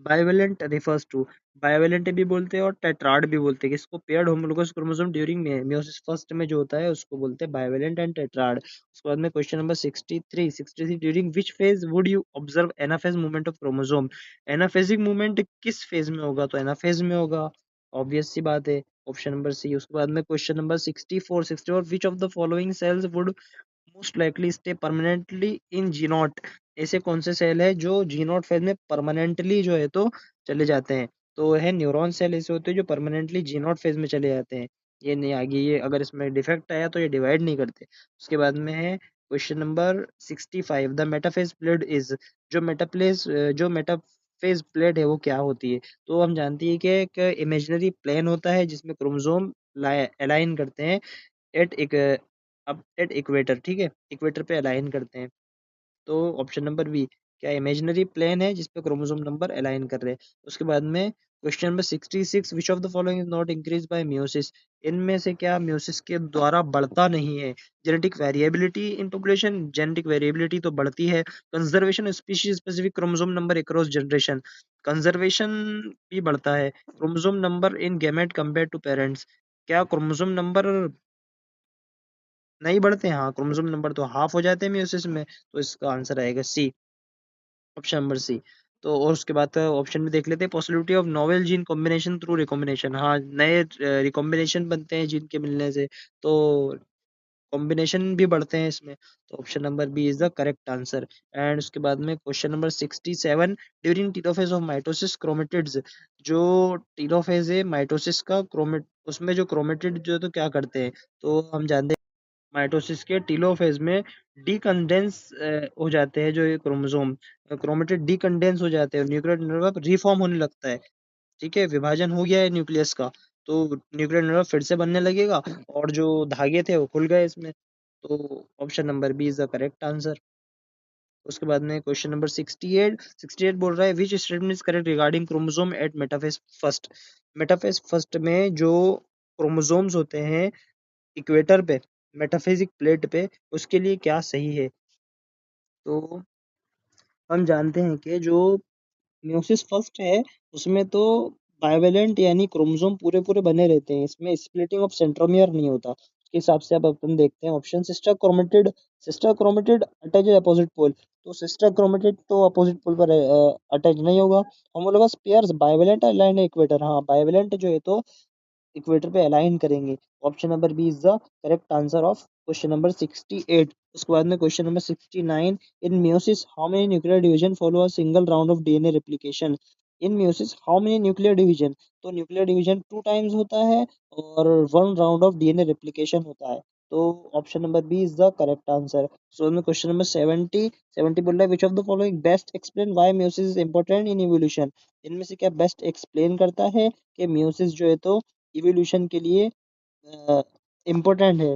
bivalent refers to, bivalent भी बोलते हैं और टेट्राड भी बोलते हैं किसको, paired homologous chromosome during meiosis first में जो होता है उसको बोलते हैं बाइवेलेंट एंड टेट्राड। उसके बाद में question number 63, 63 during which phase would you observe anaphase movement of chromosome, anaphasic movement किस फेज में होगा, तो एनाफेज में होगा, ऑब्वियस सी बात है, ऑप्शन नंबर सी। उसके बाद में question number 64, 64 which of the following cells would most likely stay permanently in G nought, ऐसे कौन से सेल है जो जी नॉट फेज में परमानेंटली जो है तो चले जाते हैं, तो है न्यूरॉन सेल ऐसे होते हैं जो परमानेंटली जी नॉट फेज में चले जाते हैं, ये नहीं आगे, ये अगर इसमें डिफेक्ट आया तो ये डिवाइड नहीं करते। उसके बाद में है question number 65, the metaphase plate is, जो मेटाफेज प्लेट है वो क्या होती है, तो हम जानते हैं कि एक इमेजिनरी प्लेन होता है जिसमें क्रोमोसोम अलाइन करते हैं एट एक अब एट इक्वेटर, ठीक है, इक्वेटर पे अलाइन करते हैं, तो ऑप्शन नंबर बी, क्या इमेजिनरी प्लेन है जिसपे क्रोमोसोम नंबर अलाइन कर रहे हैं। उसके बाद में question number 66, which of the following is not increase by meiosis, इनमें से क्या म्यूसिस के द्वारा बढ़ता नहीं है, genetic variability in population, genetic variability तो बढ़ती है, conservation species specific chromosome number across generation, conservation भी बढ़ता है, chromosome number in gamete compare to parents, क्या क्रोमोसोम नंबर नहीं बढ़ते, हाँ क्रोमोसोम नंबर तो हाफ हो जाते हैं म्यूसिस में, तो इसका आंसर आएगा सी, ऑप्शन नंबर सी। तो और उसके बाद ऑप्शन में देख लेते हैं, possibility of novel gene combination through recombination, हाँ नए रिकॉम्बिनेशन बनते हैं जीन के मिलने से, तो कॉम्बिनेशन भी बढ़ते हैं इसमें। तो option number B is the correct answer. And उसके बाद में question number 67, during telophase of mitosis chromatids, जो टीलोफेज है माइटोसिस का, क्रोमेट उसमें जो क्रोमेटिड जो है तो क्या करते हैं, तो हम जानते हैं माइटोसिस के टीलोफेज में डीकंडेंस हो जाते हैं जो ये क्रोमोसोम, क्रोमेटिड डीकंडेंस हो जाते हैं, न्यूक्लियर नेटवर्क रिफॉर्म होने लगता है। ठीक है, विभाजन हो गया है न्यूक्लियस का, तो न्यूक्लियर नेटवर्क फिर से बनने लगेगा और जो धागे थे वो खुल गए इसमें। तो option number B is the correct answer. उसके बाद में क्वेश्चन नंबर 68 बोल रहा है which statement is correct regarding chromosome at metaphase first. Metaphase first में जो क्रोमोसोम्स होते हैं इक्वेटर पे, मेटाफिजिक प्लेट पे, उसके लिए क्या सही है। तो हम जानते हैं कि जो म्यूसिस फर्स्ट है उसमें तो बाइवेलेंट यानी क्रोमोसोम पूरे पूरे बने रहते हैं, इसमें स्प्लिटिंग ऑफ सेंट्रोमियर नहीं होता। उसके हिसाब से अब अपन देखते हैं option sister chromatid. Sister chromatid attach opposite pole, तो सिस्टर क्रोमेटिड तो अपोजिट पोल पर अटैच नहीं होगा। Homologous pairs bivalent aligned equator, हाँ बाइवेलेंट जो है तो इक्वेटर पे अलाइन करेंगे। Option number B is the correct answer of question number 68। उसके बाद में question number 69, in meiosis how many nuclear division follow a single round of DNA replication. In meiosis how many nuclear division, तो nuclear division 2 times होता है और 1 round of DNA replication होता है। तो option number B is the correct answer. So में question number 70 बोल रहा है which of the following best explain why meiosis is important in evolution. इनमें से क्या बेस्ट एक्सप्लेन करता है कि म्यूसिस जो है तो इवोल्यूशन के लिए इम्पोर्टेंट है।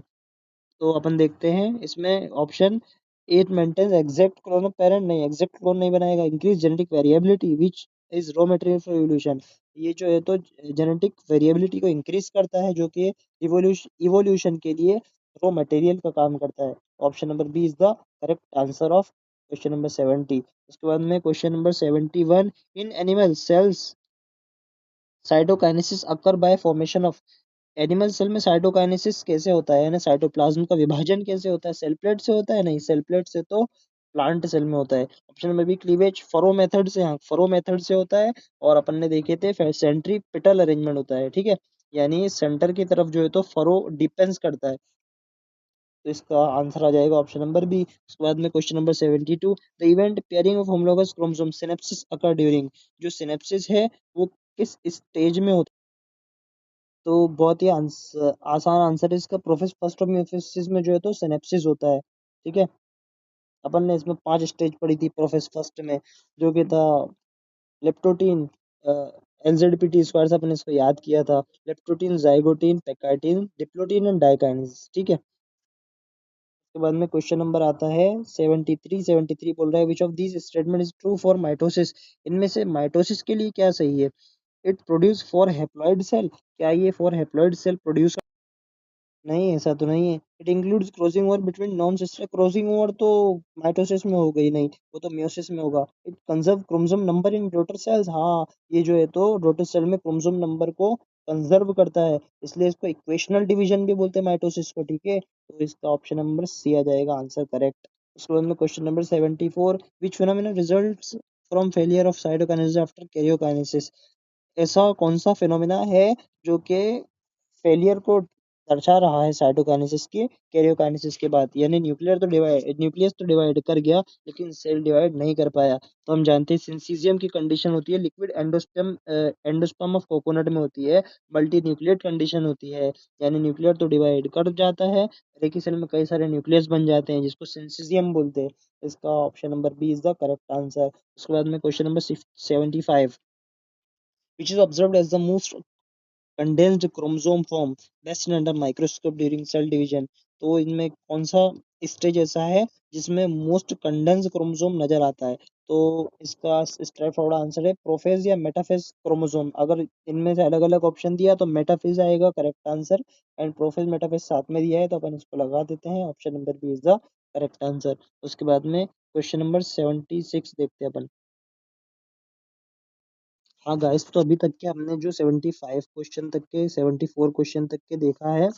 तो अपन देखते हैं इसमें option 8 maintains exact clone of parent, नहीं एग्जैक्ट क्लोन नहीं बनाएगा। Increase genetic variability which is raw material for evolution, ये जो है तो जेनेटिक वेरिएबिलिटी को इंक्रीज करता है जो कि इवोल्यूशन के लिए रॉ मटेरियल का काम करता है। Option number B is the correct answer of question number 70। उसके बाद में question number 71, in animal cells cytokinesis occur by formation of. Animal cell में साइटोकाइनेसिस कैसे होता है, यानी साइटोप्लाज्म का विभाजन कैसे होता है, सेल प्लेट से होता है, नहीं सेल प्लेट से तो प्लांट सेल में होता है। Option number B cleavage furrow method से, हाँ फरो मेथड से होता है। और अपन ने देखे थे सेंट्रीपिटल अरेंजमेंट होता है, ठीक है, यानी सेंटर की तरफ जो है तो फरो डिपेंस करता है। तो इसका आंसर आ जाएगा ऑप्शन नंबर बी। उसके बाद में question number 72, the event pairing of homologous chromosome synapses occur during, जो सिनेप्सिस है वो किस स्टेज में होता है। तो बहुत ही आसान आंसर है इसका, प्रोफेस फर्स्ट ऑफ मेयोसिस में जो है तो सिनेप्सिस होता है। ठीक है, अपन ने इसमें 5 स्टेज पढ़ी थी प्रोफेस फर्स्ट में, जो कि था लेप्टोटीन, एलजेडपीटी स्क्वायर से अपन इसको याद किया था, leptotene, zygotene, pachytene, diplotene and diakinesis. ठीक है, उसके बाद में क्वेश्चन नंबर आता है 73 बोल रहा है which of these statement is true for mitosis. इनमें से माइटोसिस के लिए क्या सही है। It produce four haploid cell, क्या ये फॉर हैप्लॉइड सेल प्रोड्यूस, नहीं ऐसा तो नहीं है। It includes crossing over between non sister, crossing over तो माइटोसिस में हो गई, नहीं वो तो मियोसिस में होगा। It conserve chromosome number in daughter cells, हाँ ये जो है तो डॉटर सेल में क्रोमोसोम नंबर को कंजर्व करता है, इसलिए इसको इक्वेशनल डिवीजन भी बोलते हैं माइटोसिस को। ठीक है, तो इसका ऑप्शन नंबर सी आ जाएगा आंसर करेक्ट। उसके बाद में question number 74, which phenomena results from failure of cytokinesis after karyokinesis. ऐसा कौन सा फिनोमेना है जो कि फेलियर को दर्शा रहा है साइटोकाइनेसिस की कैरियोकाइनेसिस के बाद, यानी न्यूक्लियस तो डिवाइड कर गया लेकिन सेल डिवाइड नहीं कर पाया। तो हम जानते हैं सिंसीजियम की कंडीशन होती है, liquid endosperm, endosperm of coconut में होती है, मल्टी न्यूक्लिएट कंडीशन होती है, यानी न्यूक्लियर तो डिवाइड कर जाता है, एक ही सेल में कई सारे न्यूक्लियस बन जाते हैं जिसको सिंसीजियम बोलते हैं। इसका option number B is the correct answer. उसके बाद में question number 75, which is observed as the most condensed chromosome form best seen under microscope during cell division। तो इनमें कौन सा स्टेज ऐसा है जिसमें मोस्ट कंडेंस क्रोमोसोम नजर आता है। तो इसका स्ट्रेट फॉरवर्ड आंसर है प्रोफेज या मेटाफेज क्रोमोसोम। अगर इनमें से अलग अलग ऑप्शन दिया तो मेटाफेज आएगा correct answer, and prophase metaphase साथ में दिया है तो अपन इसको लगा देते हैं, option number B is the correct answer. उसके बाद में क्वेश्चन नंबर 76 देखते हैं अपन। हाँ गाइस, तो अभी तक के हमने जो 75 क्वेश्चन तक के 74 क्वेश्चन तक के देखा है,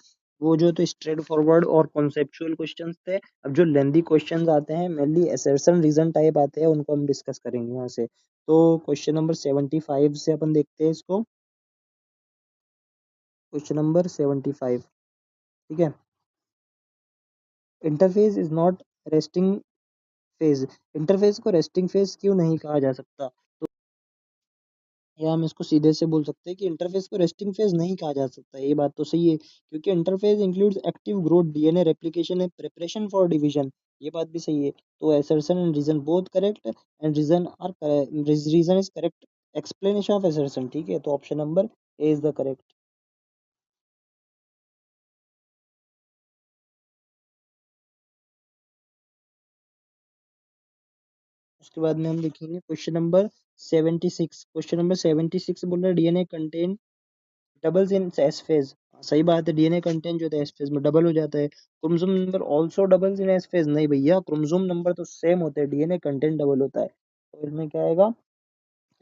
वो जो तो स्ट्रेट फॉरवर्ड और कॉन्सेप्चुअल क्वेश्चंस थे। अब जो लेंदी क्वेश्चंस आते हैं मेनली असर्शन रीजन टाइप आते हैं, उनको हम डिस्कस करेंगे यहाँ से। तो क्वेश्चन नंबर 75 से अपन देखते हैं इसको। क्वेश्चन नंबर 75, ठीक है। Interphase is not resting phase. Interface को रेस्टिंग फेज क्यों नहीं कहा जा सकता? या हम इसको सीधे से बोल सकते हैं कि इंटरफेस को रेस्टिंग फेज नहीं कहा जा सकता। ये बात तो सही है, क्योंकि interphase includes active growth, DNA replication and preparation for division. ये बात भी सही है। तो assertion and reason both correct, and reason is correct explanation of assertion. ठीक है, तो option number A is the correct. उसके बाद में हम देखेंगे क्वेश्चन नंबर 76। क्वेश्चन नंबर 76 बोल रहा है डीएनए कंटेन डबल्स इन एस फेज। सही बात है, डीएनए कंटेंट जो है एस फेज में डबल हो जाता है। क्रोमोसोम नंबर आल्सो डबल्स इन एस फेज। नहीं भैया, क्रोमोसोम नंबर तो सेम होते हैं, डीएनए कंटेंट डबल होता है। तो इसमें क्या आएगा?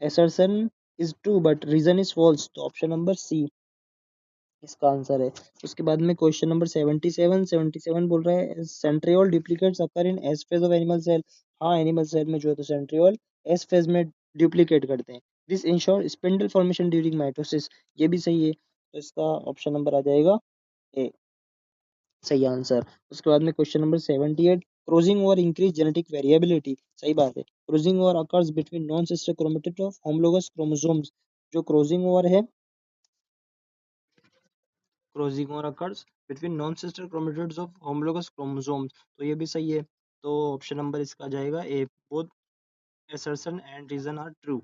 assertion is true but reason is false. तो ऑप्शन नंबर सी इसका आंसर है। उसके बाद में क्वेश्चन नंबर 77 बोल रहा है centriole duplicates occur in S phase of animal cell. हाँ, एनिमल सेल में जो है तो सेंट्रियोल एस फेज में डुप्लीकेट करते हैं। This ensure spindle formation during mitosis. ये भी सही है, तो इसका ऑप्शन नंबर आ जाएगा ए, सही आंसर। उसके बाद में question number 78 crossing over increase genetic variability. सही बात है, crossing over occurs between non sister chromatid of homologous chromosomes. जो क्रोजिंग ओवर है, crossing over occurs between non sister chromatids of homologous chromosomes. तो ये भी सही है, तो ऑप्शन नंबर इसका आ जाएगा A, both assertion and reason are true.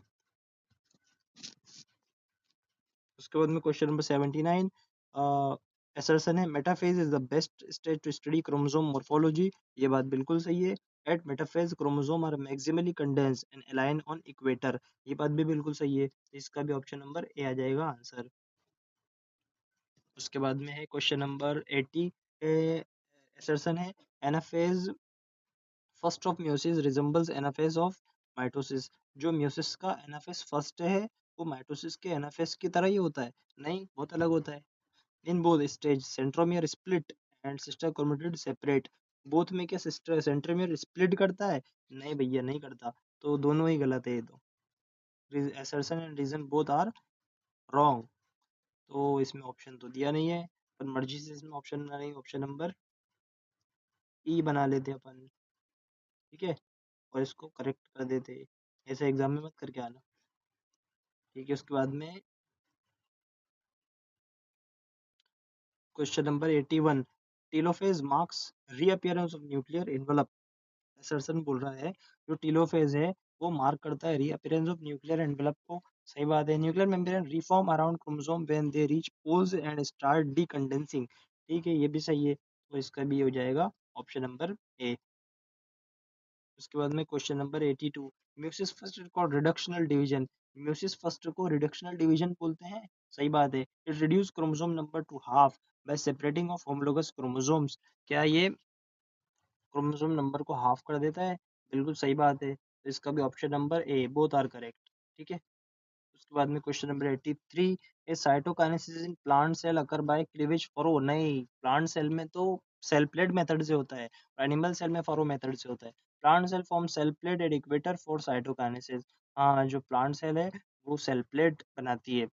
उसके बाद में क्वेश्चन नंबर 79 assertion है metaphase is the best stage to study chromosome morphology. ये बात बिल्कुल सही है। At metaphase chromosome are maximally condense and align on equator. ये बात भी बिल्कुल सही है, इसका भी ऑप्शन नंबर ए आ जाएगा आंसर। उसके बाद में है क्वेश्चन नंबर 80। assertion है anaphase first of meiosis resembles anaphase of mitosis. जो म्यूसिस का एनाफेज फर्स्ट है वो माइटोसिस के एनाफेज की तरह ही होता है? नहीं, बहुत अलग होता है। In both stage centromere split and sister chromatid separate. Both में क्या सिस्टर सेंट्रोमियर स्प्लिट करता है? नहीं भैया, नहीं करता। तो दोनों ही गलत है ये तो। assertion and reason both are wrong. तो इसमें ऑप्शन तो दिया नहीं है, पर मर्जी से इसमें ऑप्शन नहीं, ऑप्शन नंबर ई बना लेते अपन। ठीक है, और इसको करेक्ट कर देते। ऐसे एग्जाम में मत करके आना। ठीक है, उसके बाद में question number 81 telophase marks reappearance of nuclear envelope. Assertion बोल रहा है जो टीलोफेज है वो मार्क करता है रीअपियरेंस ऑफ न्यूक्लियर एनवलप को। सही बात है, nuclear membrane reform around chromosome when they reach poles and start decondensing. ठीक है, ये भी सही है, तो इसका भी हो जाएगा ऑप्शन नंबर ए। उसके बाद में क्वेश्चन नंबर 82 म्यूसिस फर्स्ट को रिडक्शनल डिवीजन। म्यूसिस फर्स्ट को रिडक्शनल डिवीजन बोलते हैं। सही बात है, it reduce chromosome number two half bye separating of homologous chromosomes. क्या ये क्रोमोसोम नंबर को हाफ कर देता है? बिल्कुल सही बात है, तो इसका भी option number A, both are correct. ठीक है, उसके बाद में question number 83 a cytokinesis in plant cell occur by cleavage furrow. नहीं, प्लांट सेल में तो सेल प्लेट मेथड से होता है, और एनिमल सेल में फॉरो मेथड से होता है। Plant cell form cell plate at equator for cytokinesis. हाँ, जो प्लांट सेल है वो सेल प्लेट बनाती है।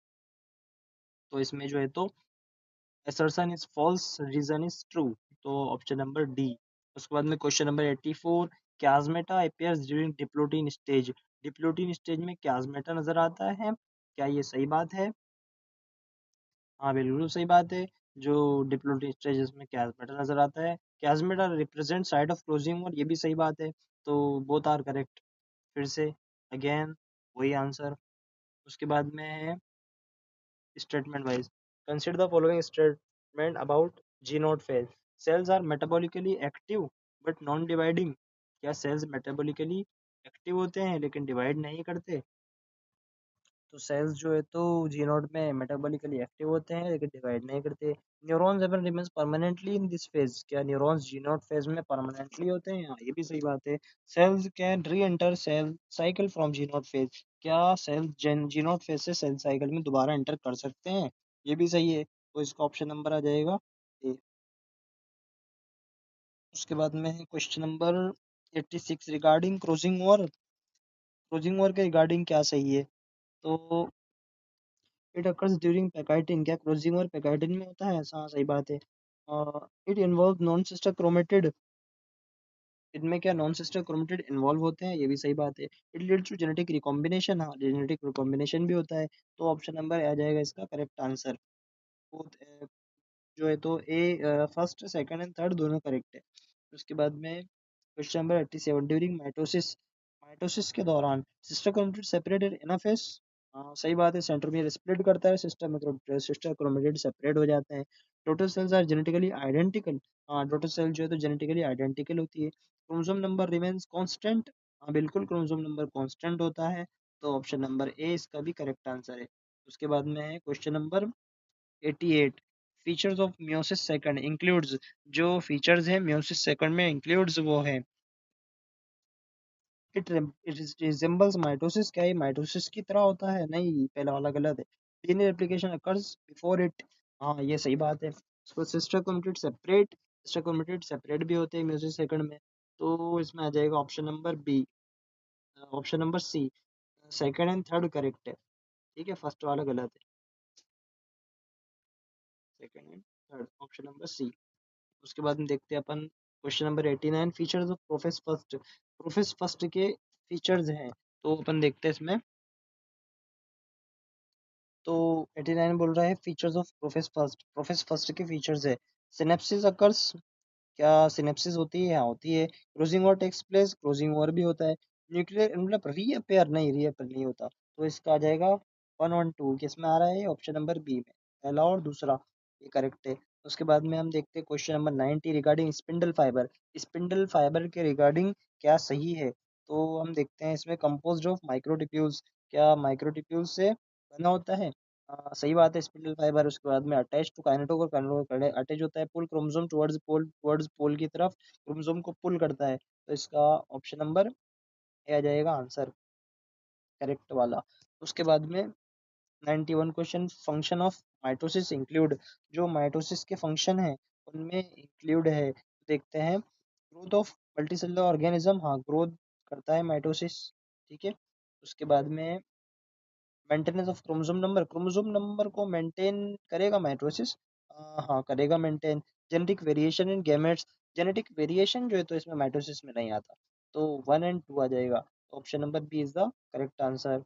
तो इसमें जो है तो assertion is false, reason is true। तो ऑप्शन नंबर डी। उसके बाद में question number 84 क्याज्मेटा appears during diplotene stage. Diplotene stage में क्याज्मेटा नजर आता है, क्या ये सही बात है? हाँ, बिल्कुल सही बात है। जो डिप्लोटीन स्टेज में क्याज्मेटा नजर आता है, क्याज्मेटा रिप्रेजेंट साइड ऑफ क्लोजिंग, और ये भी सही बात है। तो बोथ आर करेक्ट, फिर से अगेन वही आंसर। उसके बाद में है statement wise consider the following statement about G naught phase। cells are metabolically active but non dividing। क्या cells metabolically active होते हैं लेकिन divide नहीं करते? तो cells जो है तो G naught में metabolically active होते हैं लेकिन divide नहीं करते। Neurons ever remains permanently in this phase. क्या न्यूरॉन्स जी नॉट फेज में परमानेंटली होते हैं? हाँ, ये भी सही बात है। Cells can reenter cell cycle from G nought phase. क्या सेल जी नॉट फेज से सेल साइकिल में दोबारा एंटर कर सकते हैं? ये भी सही है, तो इसका ऑप्शन नंबर आ जाएगा ए। उसके बाद में है question number 86 regarding crossing over. Crossing over के रिगार्डिंग क्या सही है? तो इट अकर्स ड्यूरिंग पैकाइटिन। क्या क्रोजिंग ओवर पैकाइटिन में होता है? हाँ, सही बात है। It involve non sister chromatid. इनमें क्या नॉन सिस्टर क्रोमेटिड इन्वॉल्व होते हैं, ये भी सही बात है। It leads to genetic recombination, हाँ जेनेटिक रिकॉम्बिनेशन भी होता है, तो ऑप्शन नंबर आ जाएगा इसका करेक्ट आंसर। जो है तो ए फर्स्ट सेकंड एंड थर्ड दोनों करेक्ट है। उसके बाद में question number 87, during mitosis, mitosis के दौरान सिस्टर क्रोमेटिड सेपरेटेड इनफ है। हाँ सही बात है, सेंट्रोमियर स्प्लिट करता है, सिस्टर क्रोमेटिड सेपरेट हो जाते हैं। Total cells are genetically identical, हाँ टोटल सेल जो है तो जेनेटिकली आइडेंटिकल होती है। क्रोमोसोम नंबर रिमेन्स कांस्टेंट, हाँ बिल्कुल क्रोमोसोम नंबर कांस्टेंट होता है, तो ऑप्शन नंबर ए इसका भी करेक्ट आंसर है। उसके बाद में है question number 88, features of meiosis second includes, जो फीचर्स हैं मियोसिस सेकंड में इंक्लूड्स वो है इट रिजेंबल्स माइटोसिस, क्या ये माइटोसिस की तरह होता है? नहीं, पहला वाला गलत है। DNA replication occurs before it, हाँ ये सही बात है। उसको सिस्टर क्रोमेटिड सेपरेट भी होते हैं मियोसिस सेकंड में, तो इसमें आ जाएगा option number B, option number C, second and third correct है। ठीक है, फर्स्ट वाला गलत है, second and third option number C. उसके बाद में देखते हैं अपन question number 89, features of prophase first, prophase first के फीचर्स हैं, तो अपन देखते हैं इसमें। तो 89 बोल रहा है फीचर्स ऑफ प्रोफेस फर्स्ट के फीचर्स है। सिनेप्सिस अकर्स, क्या सिनेप्सिस होती है? हाँ होती है। Crossing over takes place, crossing over भी होता है। न्यूक्लियर मतलब रीअपेयर, नहीं रीअपेयर नहीं होता, तो इसका आ जाएगा 1 और 2, किसमें आ रहा है? ऑप्शन नंबर बी में, पहला और दूसरा ये करेक्ट है। उसके बाद में हम देखते हैं question number 90, regarding spindle fibre, spindle fibre के रिगार्डिंग क्या सही है? तो हम देखते हैं इसमें कंपोज्ड ऑफ माइक्रोटिब्यूल्स, क्या माइक्रोटिब्यूल्स से बना होता है? सही बात है, स्पिंडल फाइबर। उसके बाद में अटैच टू काइनेटोकोर, अटैच होता है पुल क्रोमोसोम टुवर्ड्स पोल की तरफ, क्रोमोसोम को पुल करता है, तो इसका ऑप्शन नंबर ए आ जाएगा आंसर, करेक्ट वाला। उसके बाद में 91 question, function of mitosis include, जो माइटोसिस के फंक्शन है उनमें इंक्लूड है, देखते हैं। ग्रोथ ऑफ मल्टीसेलुलर ऑर्गेनिज्म, हाँ ग्रोथ करता है माइटोसिस, ठीक है। उसके बाद में मेंटेनेंस ऑफ क्रोमोसोम नंबर को मेंटेन करेगा माइटोसिस, हाँ करेगा maintain. Genetic variation in gametes, genetic variation जो है तो इसमें माइटोसिस में नहीं आता, तो 1 और 2 आ जाएगा, option number B is the correct answer.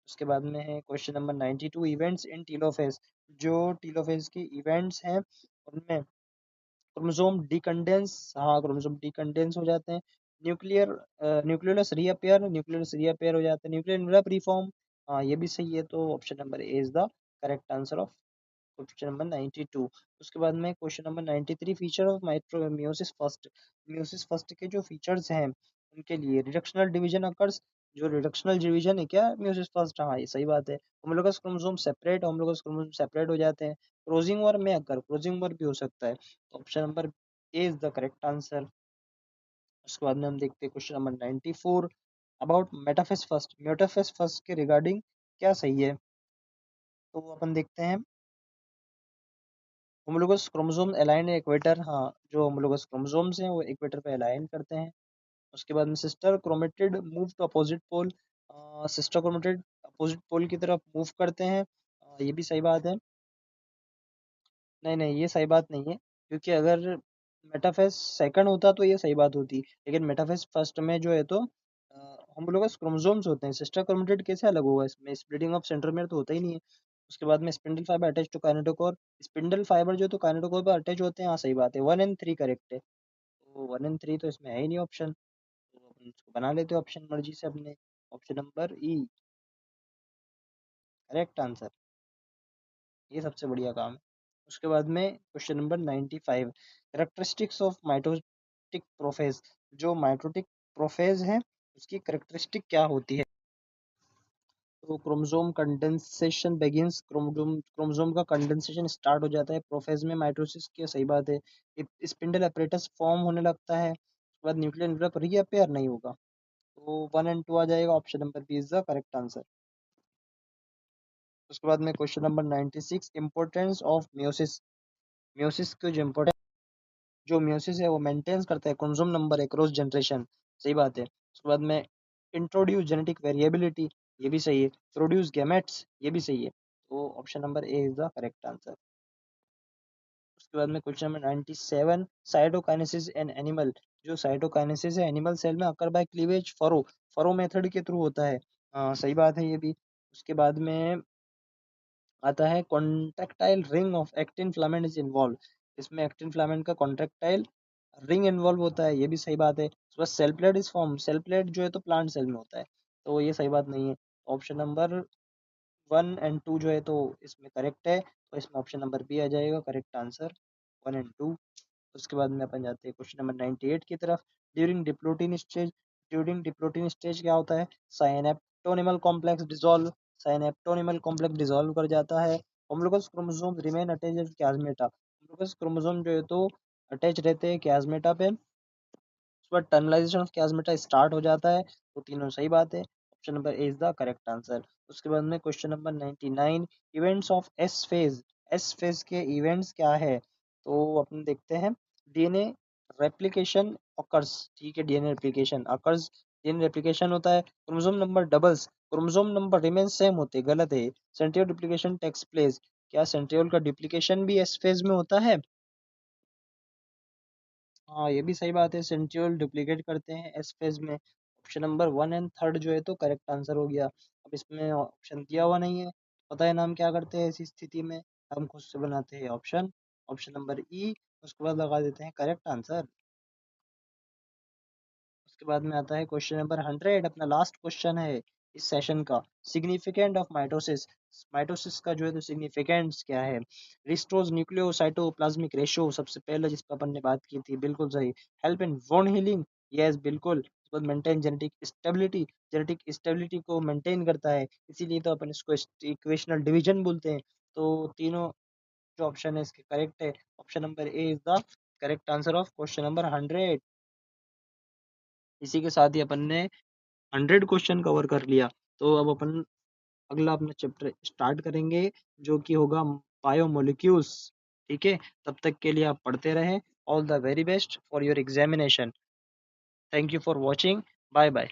उसके बाद में है question number 92, events in telophase, जो टीलोफेज के इवेंट्स हैं उनमें क्रोमोसोम डिकंडेंस, हाँ क्रोमोसोम डिकंडेंस हो जाते हैं। न्यूक्लियस रीअपेयर हो जाते हैं। न्यूक्लियर इनवेलप रिफॉर्म, हाँ ये भी सही है, तो option number A is the correct answer of question number 92। उसके बाद में question number 93, feature of micro meiosis first, meiosis first के जो फीचर्स हैं उनके लिए रिडक्शनल डिवीजन अकर्स, जो रिडक्शनल डिवीजन है क्या मियोसिस फर्स्ट, हाँ ये सही बात है। होमोलोगस क्रोमोसोम सेपरेट हो जाते हैं। क्रोजिंग ओवर भी हो सकता है, तो option number A is the correct answer. उसके बाद में हम देखते हैं question number 94, about metaphase first के रिगार्डिंग क्या सही है? तो अपन देखते हैं होमोलोगस क्रोमोसोम अलाइन इक्वेटर, हाँ जो होमोलोगस क्रोमोसोम्स हैं वो इक्वेटर पे अलाइन करते हैं। उसके बाद में sister chromatid move to opposite pole, sister chromatid opposite pole की तरफ मूव करते हैं, ये भी सही बात है। नहीं नहीं ये सही बात नहीं है, क्योंकि अगर मेटाफेस सेकंड होता तो ये सही बात होती, लेकिन मेटाफेस फर्स्ट में जो है तो होमोलोगस क्रोमोसोम्स होते हैं, सिस्टर क्रोमेटिड कैसे अलग होगा? इसमें स्प्लिटिंग ऑफ सेंट्रोमियर तो होता ही नहीं है। उसके बाद में spindle fibre attach to kinetochore, spindle fibre जो तो काइनेटोकोर पर अटैच होते हैं, हाँ सही बात है, 1 और 3 करेक्ट है, तो 1 और 3 तो इसमें है ही नहीं ऑप्शन, तो अपन इसको बना लेते हैं ऑप्शन मर्जी से अपने, ऑप्शन नंबर ई करेक्ट आंसर, ये सबसे बढ़िया काम है। उसके बाद में question number 95, characteristics of mitotic prophase, जो माइटोटिक प्रोफेज है उसकी करेक्टरिस्टिक क्या होती है? तो क्रोमोसोम कंडेंसेशन बिगिंस, क्रोमोसोम का कंडेंसेशन स्टार्ट हो जाता है प्रोफेज में माइटोसिस की, सही बात है। स्पिंडल अपरेटस फॉर्म होने लगता है, उसके बाद न्यूक्लियर एनवलप रीअपेयर नहीं होगा, तो 1 और 2 आ जाएगा, option number B is the correct answer. उसके बाद में question number 96, importance of meiosis, meiosis की जो मियोसिस है वो मेंटेन्स करता है क्रोमोसोम नंबर अक्रॉस जनरेशन, सही बात है। उसके बाद में इंट्रोड्यूस जेनेटिक वेरिएबिलिटी, ये भी सही है। प्रोड्यूस गैमेट्स, ये भी सही है, तो option number A is the correct answer. उसके बाद में question number 97, cytokinesis in animal. जो साइटोकाइनेसिस है एनिमल सेल में अकर बाय क्लीवेज फरो मेथड के थ्रू होता है। सही बात है ये भी। उसके बाद में आता है contractile ring of actin filament is involve. इसमें एक्टिन फिलामेंट का कॉन्ट्रैक्टाइल रिंग इन्वॉल्व होता है, ये भी सही बात है। उसके बाद cell plate is form, cell plate जो है तो प्लांट सेल में होता है, तो ये सही बात नहीं है। ऑप्शन नंबर 1 एंड 2 जो है तो इसमें करेक्ट है, तो इसमें ऑप्शन नंबर बी आ जाएगा करेक्ट आंसर, 1 एंड 2। उसके बाद में अपन जाते हैं क्वेश्चन नंबर 98 की तरफ। During diplotene stage, during diplotene stage क्या होता है? Synaptonemal complex dissolve, synaptonemal complex dissolve कर जाता है। Homologous chromosome remain attached with chiasmata, homologous chromosome जो है तो अटैच रहते हैं प्लाज्मेटा पे। उसके बाद टर्मिनलाइजेशन ऑफ प्लाज्मेटा स्टार्ट हो जाता है, तो तीनों सही बात है। Option number A is the correct answer. उसके बाद में question number 99, events of S phase, S phase के इवेंट्स क्या है? तो अपन देखते हैं। डीएनए रेप्लिकेशन ऑकर्स, ठीक है, DNA replication occurs, DNA replication होता है। Chromosome number doubles, chromosome number remain same होते, गलत है। सेंट्रियोल डुप्लीकेशन टेक्स प्लेस, क्या सेंट्रियोल का डुप्लीकेशन भी एस फेज में होता है? हाँ ये भी सही बात है, सेंट्रियोल डुप्लीकेट करते हैं एस फेज में। ऑप्शन नंबर 1 एंड 3 जो है तो करेक्ट आंसर हो गया। अब इसमें ऑप्शन दिया हुआ नहीं है, पता है नाम क्या करते हैं ऐसी स्थिति में? हम खुद से बनाते हैं ऑप्शन, ऑप्शन नंबर ई, उसके बाद लगा देते हैं करेक्ट आंसर। उसके बाद में आता है क्वेश्चन नंबर 100, अपना लास्ट क्वेश्चन है इस सेशन का। सिग्निफिकेंट ऑफ माइटोसिस, माइटोसिस का जो है तो सिग्निफिकेंस क्या है? रिस्टोर्स न्यूक्लियोसाइटोप्लाज्मिक रेशियो, सबसे पहले जिस पर अपन ने बात की थी, बिल्कुल सही। हेल्प इन वोन हीलिंग, यस बिल्कुल। उसके बाद maintain genetic stability, genetic stability को मेंटेन करता है, इसीलिए तो अपन इसको इक्वेशनल डिवीजन बोलते हैं। तो तीनों जो ऑप्शन है इसके करेक्ट है, option number A is the correct answer of question number 100। इसी के साथ ही अपन ने 100 क्वेश्चन कवर कर लिया। तो अब अपन अगला अपना चैप्टर स्टार्ट करेंगे, जो कि होगा बायोमोलिक्यूल्स। ठीक है, तब तक के लिए आप पढ़ते रहें। All the very best for your examination. Thank you for watching. Bye bye.